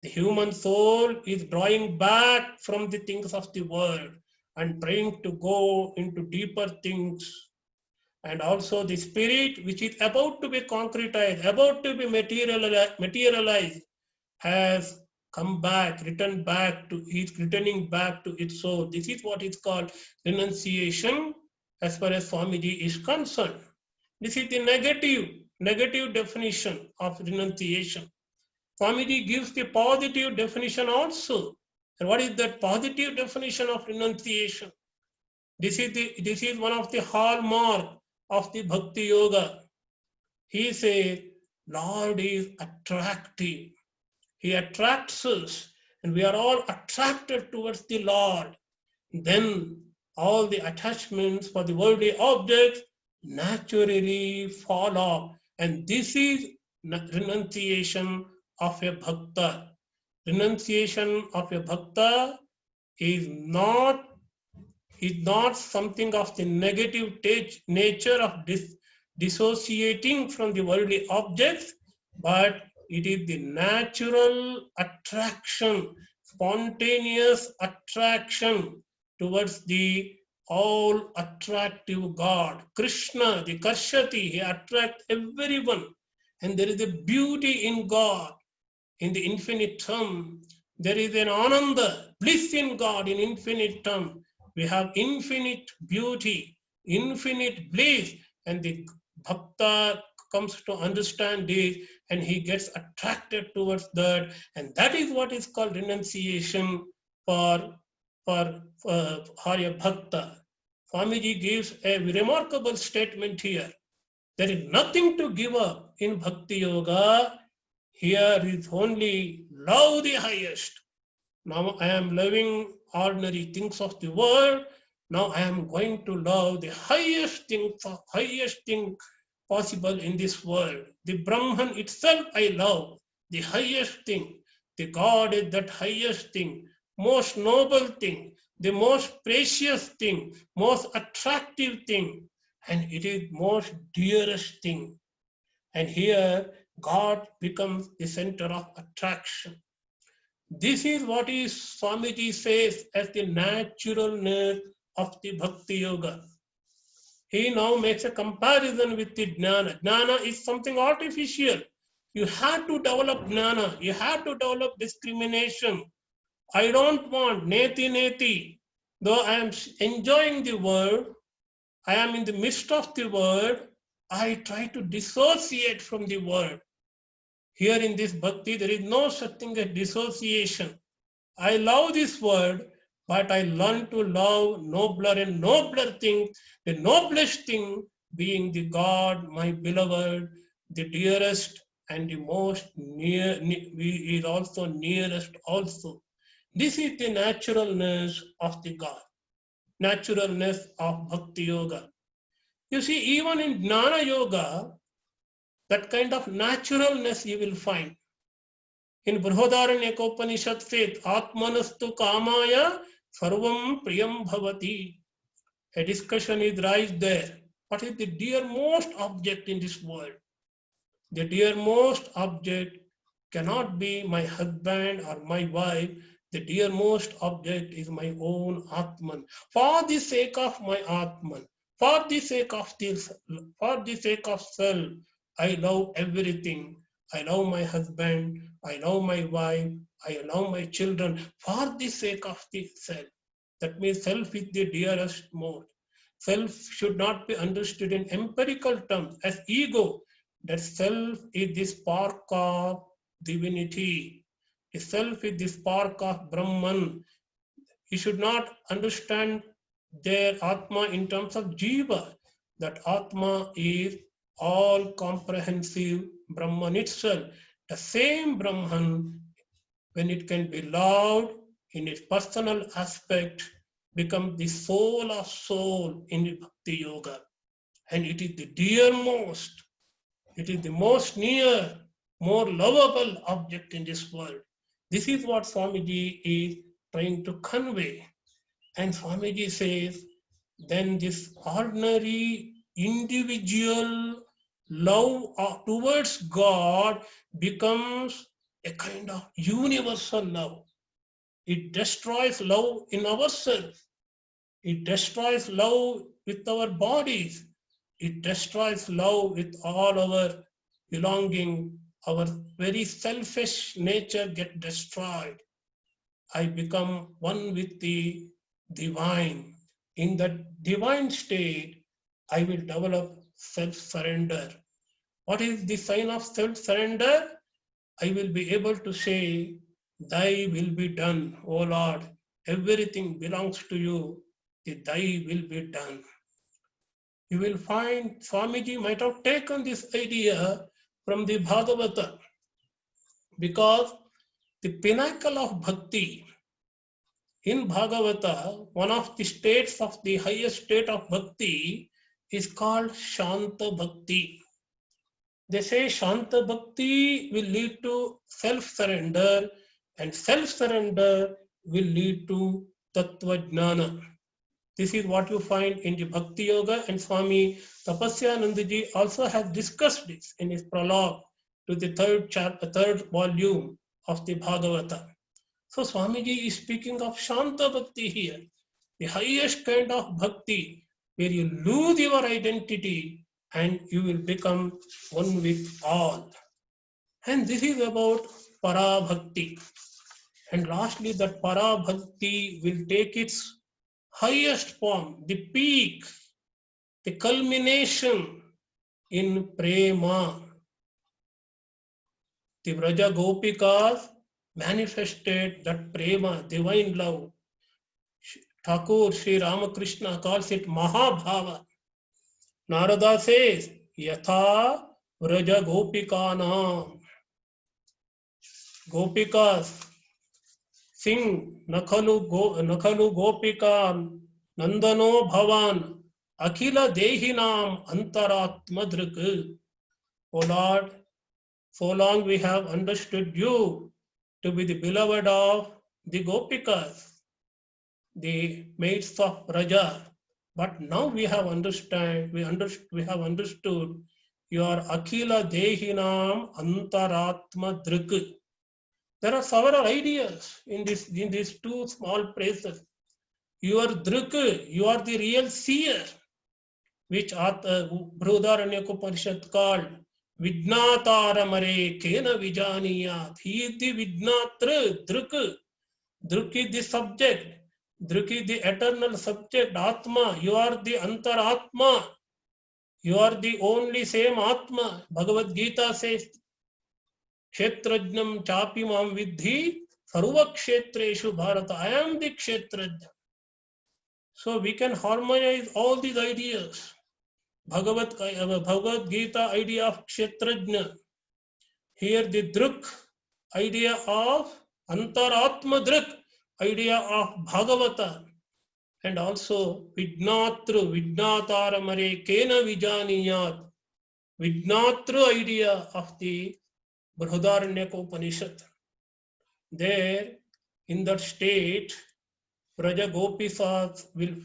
C: The human soul is drawing back from the things of the world and trying to go into deeper things. And also the spirit, which is about to be concretized, about to be materialized, has come back, returning back to its soul. This is what is called renunciation as far as Swamiji is concerned. This is the negative definition of renunciation. Swamiji gives the positive definition also. And what is that positive definition of renunciation? This is one of the hallmark of the Bhakti Yoga. He says, Lord is attractive. He attracts us, and we are all attracted towards the Lord. Then all the attachments for the worldly objects naturally fall off. And this is renunciation of a bhakta. Renunciation of a bhakta is not something of the negative nature of dissociating from the worldly objects, but it is the natural attraction, spontaneous attraction towards the all attractive God. Krishna, the Karshati, he attracts everyone. And there is a beauty in God, in the infinite term. There is an ananda, bliss in God in infinite term. We have infinite beauty, infinite bliss, and the bhakta comes to understand this, and he gets attracted towards that, and that is what is called renunciation for a bhakta. Swamiji gives a remarkable statement here. There is nothing to give up in Bhakti Yoga. Here is only love the highest. Now I am loving ordinary things of the world. Now I am going to love the highest thing possible in this world. The Brahman itself I love, the highest thing. The God is that highest thing, most noble thing, the most precious thing, most attractive thing, and it is most dearest thing. And here God becomes the center of attraction. This is what is Swamiji says as the naturalness of the Bhakti Yoga. He now makes a comparison with the Jnana. Jnana is something artificial. You have to develop Jnana. You have to develop discrimination. I don't want neti neti. Though I am enjoying the world, I am in the midst of the world, I try to dissociate from the world. Here in this bhakti, there is no such thing as dissociation. I love this world, but I learn to love nobler and nobler things, the noblest thing being the God, my beloved, the dearest and the most near, is also nearest also. This is the naturalness of the God, naturalness of Bhakti Yoga. You see, even in Jnana Yoga, that kind of naturalness you will find. In Brihadaranyaka Upanishad says, Atmanastu Kamaya Sarvam Priyam Bhavati. A discussion is raised there. What is the dearmost object in this world? The dearmost object cannot be my husband or my wife. The dearmost object is my own Atman. For the sake of my Atman, for the sake of this, for the sake of self, I love everything. I love my husband, I love my wife, I love my children for the sake of the self. That means self is the dearest mode. Self should not be understood in empirical terms as ego. That self is the spark of divinity. The self is the spark of Brahman. You should not understand their Atma in terms of Jiva. That Atma is all comprehensive Brahman itself. The same Brahman, when it can be loved in its personal aspect, becomes the soul of soul in the Bhakti Yoga. And it is the dearmost, it is the most near, more lovable object in this world. This is what Swamiji is trying to convey. And Swamiji says, then this ordinary individual love towards God becomes a kind of universal love. It destroys love in ourselves. It destroys love with our bodies. It destroys love with all our belonging. Our very selfish nature gets destroyed. I become one with the divine. In that divine state, I will develop self-surrender. What is the sign of self-surrender? I will be able to say, Thy will be done, O Lord. Everything belongs to you. Thy will be done. You will find Swamiji might have taken this idea from the Bhagavata, because the pinnacle of bhakti in Bhagavata, one of the states of the highest state of bhakti is called Shanta Bhakti. They say Shanta Bhakti will lead to self-surrender, and self-surrender will lead to Tattva Jnana. This is what you find in the Bhakti Yoga, and Swami Tapasyanandaji also has discussed this in his prologue to the third volume of the Bhagavata. So Swamiji is speaking of Shanta Bhakti here, the highest kind of bhakti, where you lose your identity and you will become one with all. And this is about Para Bhakti. And lastly, that Para Bhakti will take its highest form, the peak, the culmination in Prema. The Vraja Gopikas manifested that Prema, divine love. Thakur Sri Ramakrishna calls it Mahabhava. Narada says, Yatha Vraja Gopikanam. Gopikas sing Nakhalu Gopikam Nandano Bhavan Akhila Dehinam Antaratma Drik. O Lord, so long we have understood you to be the beloved of the Gopikas, the maids of Raja. But now we have understood your Akhila Dehinam Antaratma Drik. There are several ideas in these two small phrases. Your Drik, you are the real seer, which Brihadaranyaka Upanishad called Vijnataramare Kena Vijaniyat. He is the Vijnatra, Drik. Drik is the subject. Drik is the eternal subject, Atma. You are the Antaratma. You are the only same Atma. Bhagavad Gita says, Kshetrajnam chapi mam vidhi sarva kshetreshu bharata. I am the Kshetrajna. So we can harmonize all these ideas. Bhagavad Gita idea of Kshetrajna. Here the Drik idea of Antaratma Drik idea of Bhagavata. And also Vijnatru, Vijnataramare Kena Vijaniyat. Vijnatru idea of the Brihadaranyaka Upanishad. There, in that state, Braja Gopisas will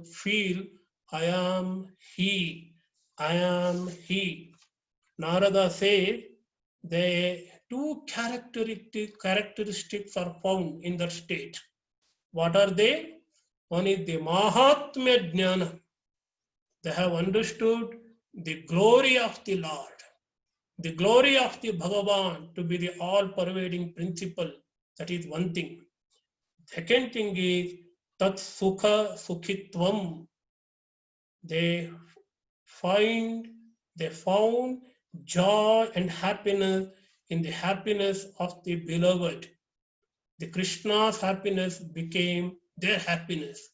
C: feel, I am he, I am he. Narada says, the two characteristics are found in that state. What are they? One is the Mahatmya Jnana. They have understood the glory of the Lord, the glory of the Bhagavan to be the all-pervading principle. That is one thing. Second thing is Tat Sukha Sukhitvam. They found joy and happiness in the happiness of the beloved. The Krishna's happiness became their happiness.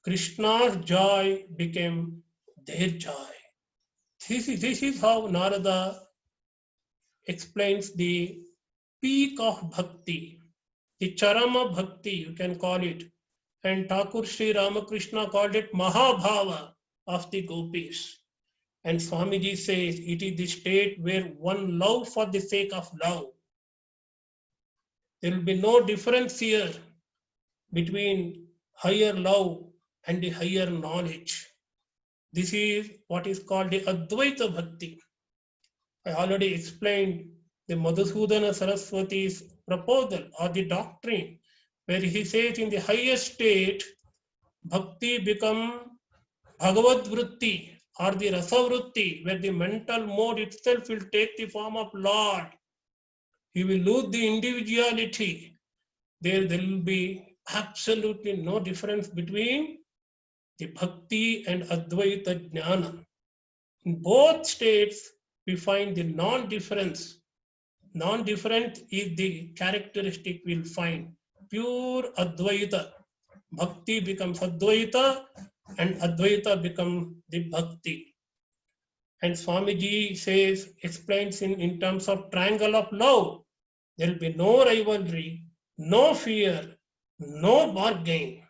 C: Krishna's joy became their joy. This is how Narada explains the peak of bhakti, the charama bhakti, you can call it. And Thakur Sri Ramakrishna called it Mahabhava of the gopis. And Swamiji says it is the state where one love for the sake of love. There will be no difference here between higher love and the higher knowledge. This is what is called the Advaita Bhakti. I already explained the Madhusudana Saraswati's proposal or the doctrine, where he says in the highest state, Bhakti become Bhagavad Vritti or the Rasa Vritti, where the mental mode itself will take the form of Lord. He will lose the individuality. There will be absolutely no difference between the Bhakti and Advaita Jnana. In both states, we find the non-difference. Non-different is the characteristic we'll find. Pure Advaita. Bhakti becomes Advaita and Advaita becomes the Bhakti. And Swamiji says, explains in terms of triangle of love, there will be no rivalry, no fear, no bargain.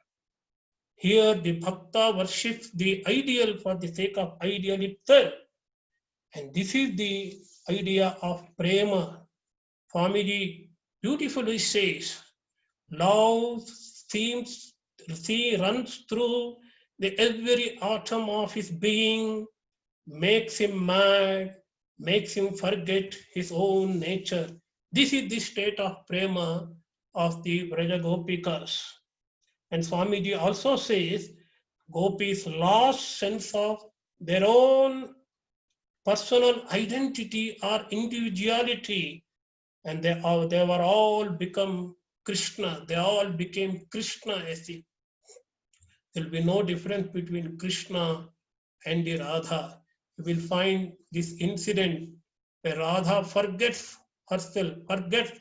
C: Here the Bhakta worships the ideal for the sake of ideal itself. And this is the idea of prema. Swamiji beautifully says, love runs through the every atom of his being, makes him mad, makes him forget his own nature. This is the state of prema of the Braja Gopikas. And Swamiji also says, gopis lost sense of their own personal identity or individuality, and they were all become Krishna. They all became Krishna as if. There will be no difference between Krishna and the Radha. You will find this incident where Radha forgets herself, forgets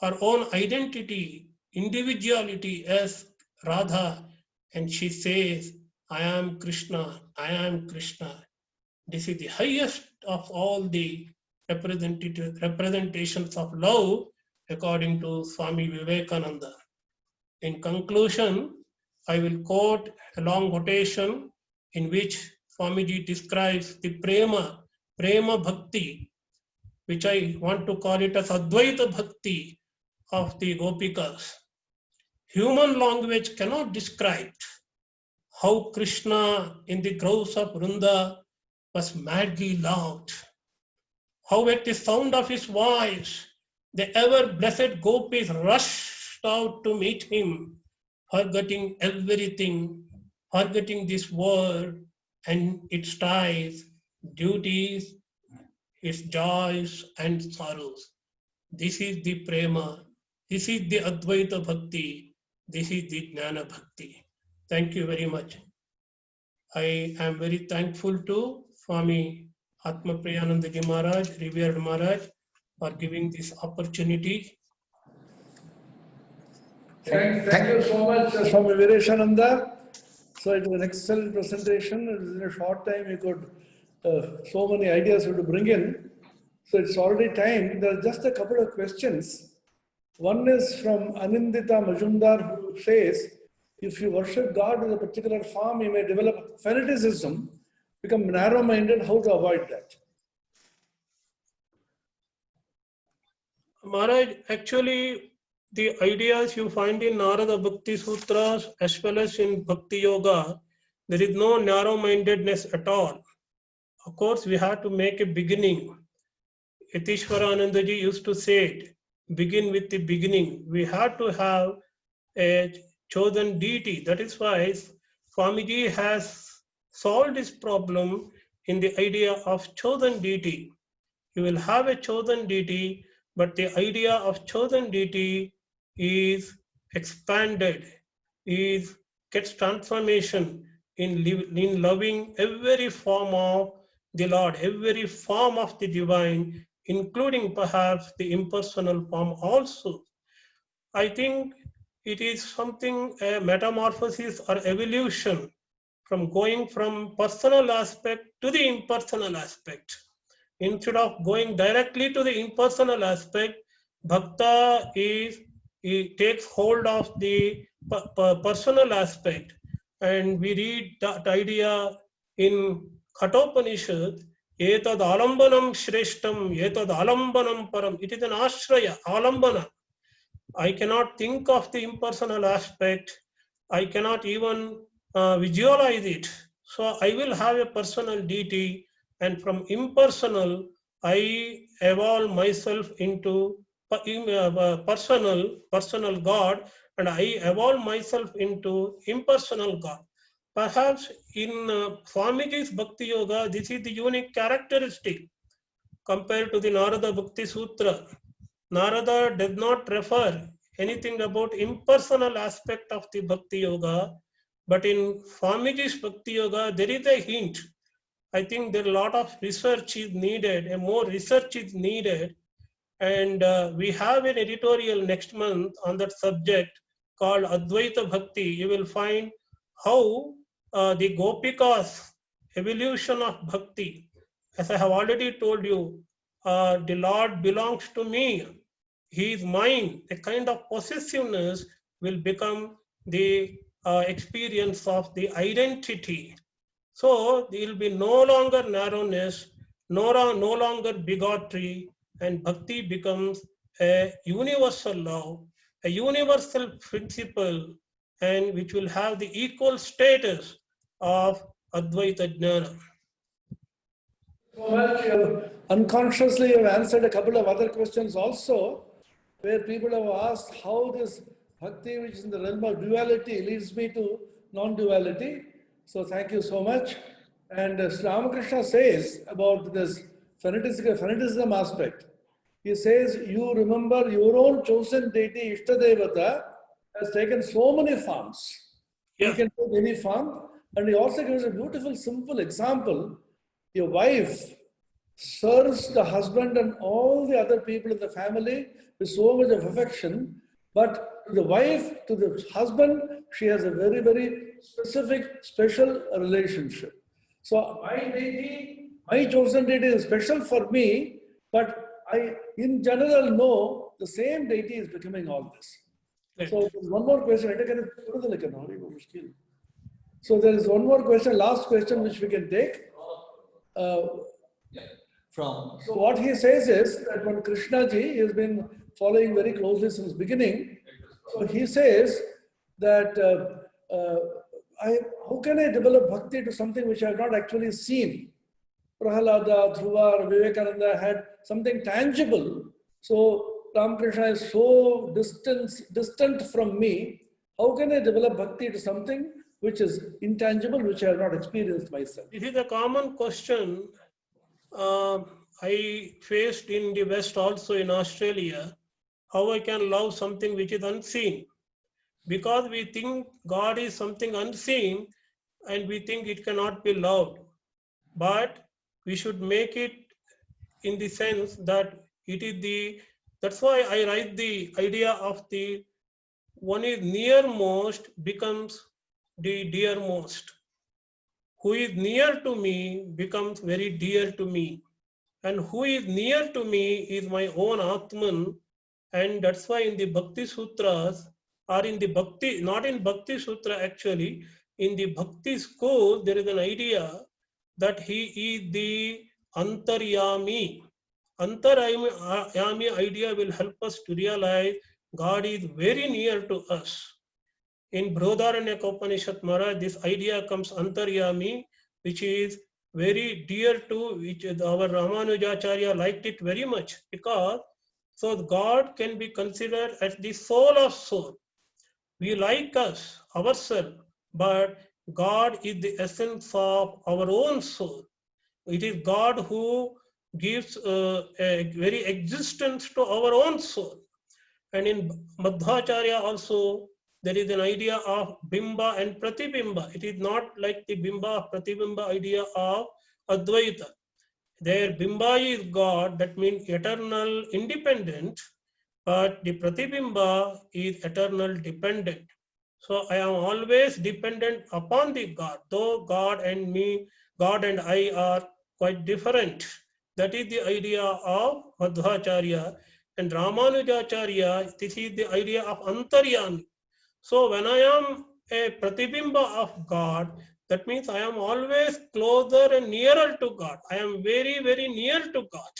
C: her own identity, individuality as Radha, and she says, I am Krishna, I am Krishna. This is the highest of all the representations of love according to Swami Vivekananda. In conclusion, I will quote a long quotation in which Swamiji describes the prema bhakti, which I want to call it as Advaita bhakti of the Gopikas. Human language cannot describe how Krishna in the groves of Vrunda was madly loved. How at the sound of his voice, the ever-blessed gopis rushed out to meet him, forgetting everything, forgetting this world and its ties, duties, its joys and sorrows. This is the prema, this is the Advaita bhakti, this is the Jnana bhakti. Thank you very much. I am very thankful to Swami Atma Priyanandaji Maharaj, revered Maharaj, for giving this opportunity.
B: Thank you so much, Swami Vireshananda. So it was an excellent presentation. In a short time, you could, so many ideas you to bring in. So it's already time. There are just a couple of questions. One is from Anindita Majumdar, who says, if you worship God in a particular form, you may develop fanaticism, become narrow-minded. How to avoid that?
C: Maharaj, actually, the ideas you find in Narada Bhakti Sutras as well as in Bhakti Yoga, there is no narrow-mindedness at all. Of course, we have to make a beginning. Yatishwaranandaji used to say it, begin with the beginning. We have to have a chosen deity. That is why Swamiji has solved this problem in the idea of chosen deity. You will have a chosen deity, but the idea of chosen deity is expanded, gets transformation in loving every form of the Lord, every form of the divine, including perhaps the impersonal form also. I think it is something, a metamorphosis or evolution from going from personal aspect to the impersonal aspect. Instead of going directly to the impersonal aspect, Bhakta it takes hold of the personal aspect. And we read that idea in Kathopanishad, etad alambanam shreshtam, etad alambanam param. It is an ashraya, alambana. I cannot think of the impersonal aspect. I cannot even visualize it. So I will have a personal deity, and from impersonal, I evolve myself into personal God, and I evolve myself into impersonal God. Perhaps in Swamiji's Bhakti Yoga, this is the unique characteristic compared to the Narada Bhakti Sutra. Narada does not refer anything about impersonal aspect of the Bhakti Yoga, but in Swamiji's Bhakti Yoga, there is a hint. I think there a lot of research is needed, and more research is needed. And we have an editorial next month on that subject called Advaita Bhakti. You will find how the Gopikas' evolution of Bhakti, as I have already told you, the Lord belongs to me. He is mine. A kind of possessiveness will become the experience of the identity. So there will be no longer narrowness, no longer bigotry, and bhakti becomes a universal law, a universal principle, and which will have the equal status of Advaita Jnana.
B: Well, unconsciously, you have answered a couple of other questions also, where people have asked how this bhakti, which is in the realm of duality, leads me to non-duality. So thank you so much. And Sri Ramakrishna says about this fanaticism aspect, he says, you remember your own chosen deity, Ishtadevata, has taken so many forms.
C: Yeah.
B: He can take any form. And he also gives a beautiful, simple example. Your wife serves the husband and all the other people in the family with so much of affection, but to the wife, to the husband, she has a very, very specific, special relationship. So my deity, my chosen deity is special for me, but I, in general, know the same deity is becoming all this.
C: Right.
B: So one more question. So there is one more question, last question, which we can take. So what he says is that when Krishna ji has been following very closely since beginning, so he says that how can I develop bhakti to something which I have not actually seen? Prahalada, Dhruva, Vivekananda had something tangible. So Ramakrishna is so distant from me. How can I develop bhakti to something which is intangible, which I have not experienced myself?
C: This is a common question I faced in the West, also in Australia. How I can love something which is unseen? Because we think God is something unseen and we think it cannot be loved. But we should make it in the sense that it is that's why I write the idea of the one is nearmost becomes the dearmost. Who is near to me becomes very dear to me. And who is near to me is my own Atman. And that's why in the Bhakti Sutras, or in the Bhakti, not in Bhakti Sutra actually, in the Bhakti school, there is an idea that he is the Antaryami. Antaryami idea will help us to realize God is very near to us. In Brodharanyaka Upanishad Maharaj, this idea comes Antaryami, which is very dear to which our Ramanujacharya liked it very much, because so God can be considered as the soul of soul. We like us, ourselves, but God is the essence of our own soul. It is God who gives a very existence to our own soul. And in Madhvacharya also, there is an idea of Bimba and Pratibimba. It is not like the Bimba, Pratibimba idea of Advaita. There Bimba is God, that means eternal independent, but the Pratibimba is eternal dependent. So I am always dependent upon the God, though God and me, God and I are quite different. That is the idea of Madhvacharya. And Ramanujacharya, this is the idea of Antaryami. So when I am a Pratibimba of God, that means I am always closer and nearer to God. I am very, very near to God.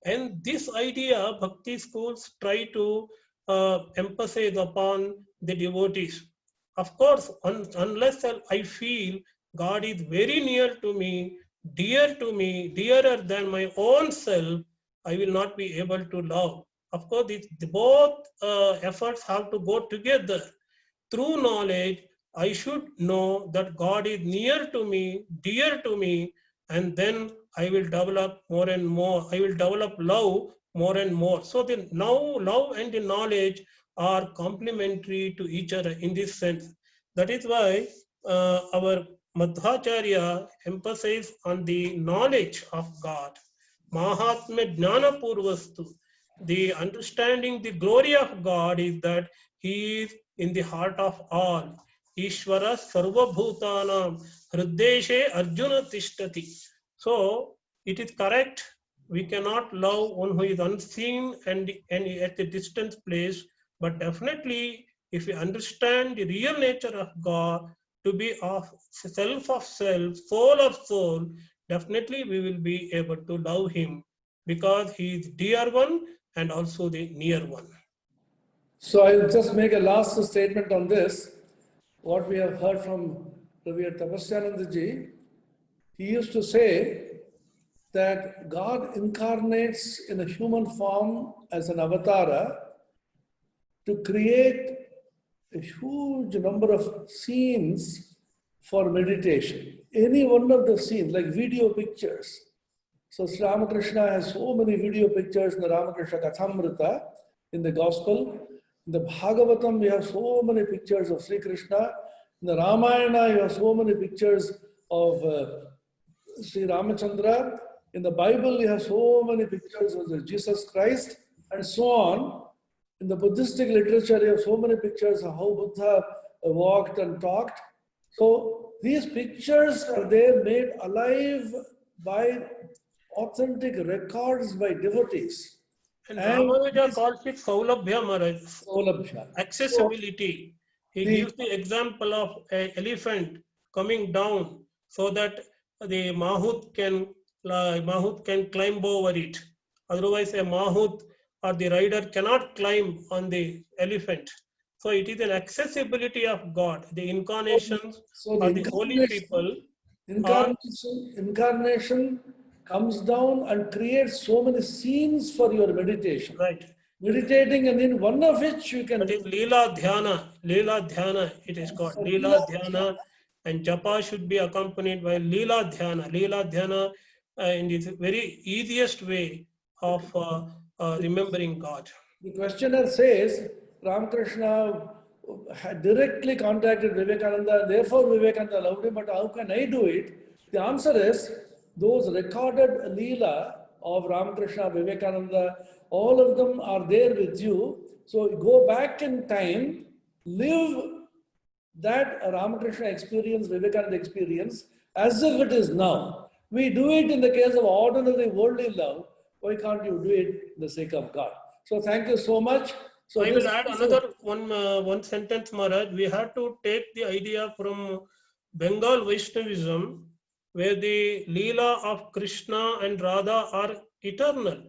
C: And this idea, Bhakti schools try to emphasize upon the devotees. Of course, unless I feel God is very near to me, dearer than my own self, I will not be able to love. Of course, both efforts have to go together. Through knowledge, I should know that God is near to me, dear to me, and then I will develop more and more. I will develop love more and more. So now love and the knowledge are complementary to each other in this sense. That is why our Madhvacharya emphasizes on the knowledge of God. Mahatma Jnana Purvastu. The understanding the glory of God is that He is in the heart of all. Ishvara Sarva Bhutanam Hrideshe Arjuna Tishtati. So it is correct. We cannot love one who is unseen and at a distant place, but definitely if we understand the real nature of God to be of self, soul of soul, definitely we will be able to love Him because He is dear one and also the near one.
B: So I'll just make a last statement on this. What we have heard from Revered Tapasyananda Ji, he used to say that God incarnates in a human form as an avatara to create a huge number of scenes for meditation. Any one of the scenes, like video pictures. So Sri Ramakrishna has so many video pictures in the Ramakrishna Kathamrita, in the Gospel. In the Bhagavatam, we have so many pictures of Sri Krishna. In the Ramayana, you have so many pictures of Sri Ramachandra. In the Bible, you have so many pictures of Jesus Christ, and so on. In the Buddhistic literature, you have so many pictures of how Buddha walked and talked. So these pictures are there made alive by authentic records by devotees.
C: And Ramanuja calls it Saulabhya Maharaj.
B: Saulabhya.
C: Accessibility. He gives the example of an elephant coming down so that the Mahut can climb over it. Otherwise, a Mahut or the rider cannot climb on the elephant. So it is an accessibility of God. The incarnations
B: So the
C: or the holy people are
B: incarnation comes down and creates so many scenes for your meditation.
C: right.
B: Meditating, and in one of which you can.
C: That is Leela Dhyana. Leela Dhyana, it is called.
B: So
C: Leela Dhyana, and Japa should be accompanied by Leela Dhyana. Leela Dhyana in the very easiest way of remembering God.
B: The questioner says Ramakrishna had directly contacted Vivekananda, therefore Vivekananda loved him, but how can I do it? The answer is those recorded Leela of Ramakrishna, Vivekananda, all of them are there with you. So go back in time, live that Ramakrishna experience, Vivekananda experience, as if it is now. We do it in the case of ordinary worldly love. Why can't you do it in the sake of God? So thank you so much. So
C: I will add another one sentence, Maharaj. We have to take the idea from Bengal Vaishnavism, where the Leela of Krishna and Radha are eternal.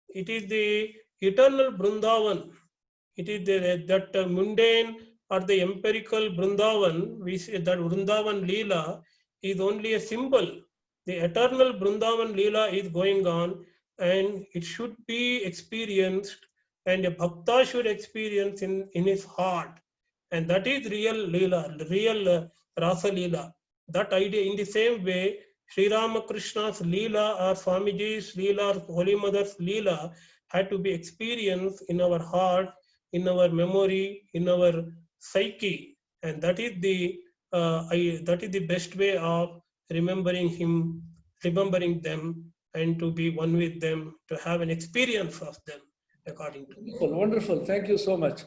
C: It is the eternal Vrindavan. It is that mundane or the empirical Vrindavan. We say that Vrindavan Leela is only a symbol. The eternal Vrindavan Leela is going on, and it should be experienced, and a bhakta should experience in his heart. And that is real Leela, real Rasa Leela. That idea, in the same way, Sri Ramakrishna's Leela or Swamiji's Leela or Holy Mother's Leela had to be experienced in our heart, in our memory, in our psyche. And that is the best way of remembering him, remembering them, and to be one with them, to have an experience of them according to me.
B: wonderful. Thank you so much.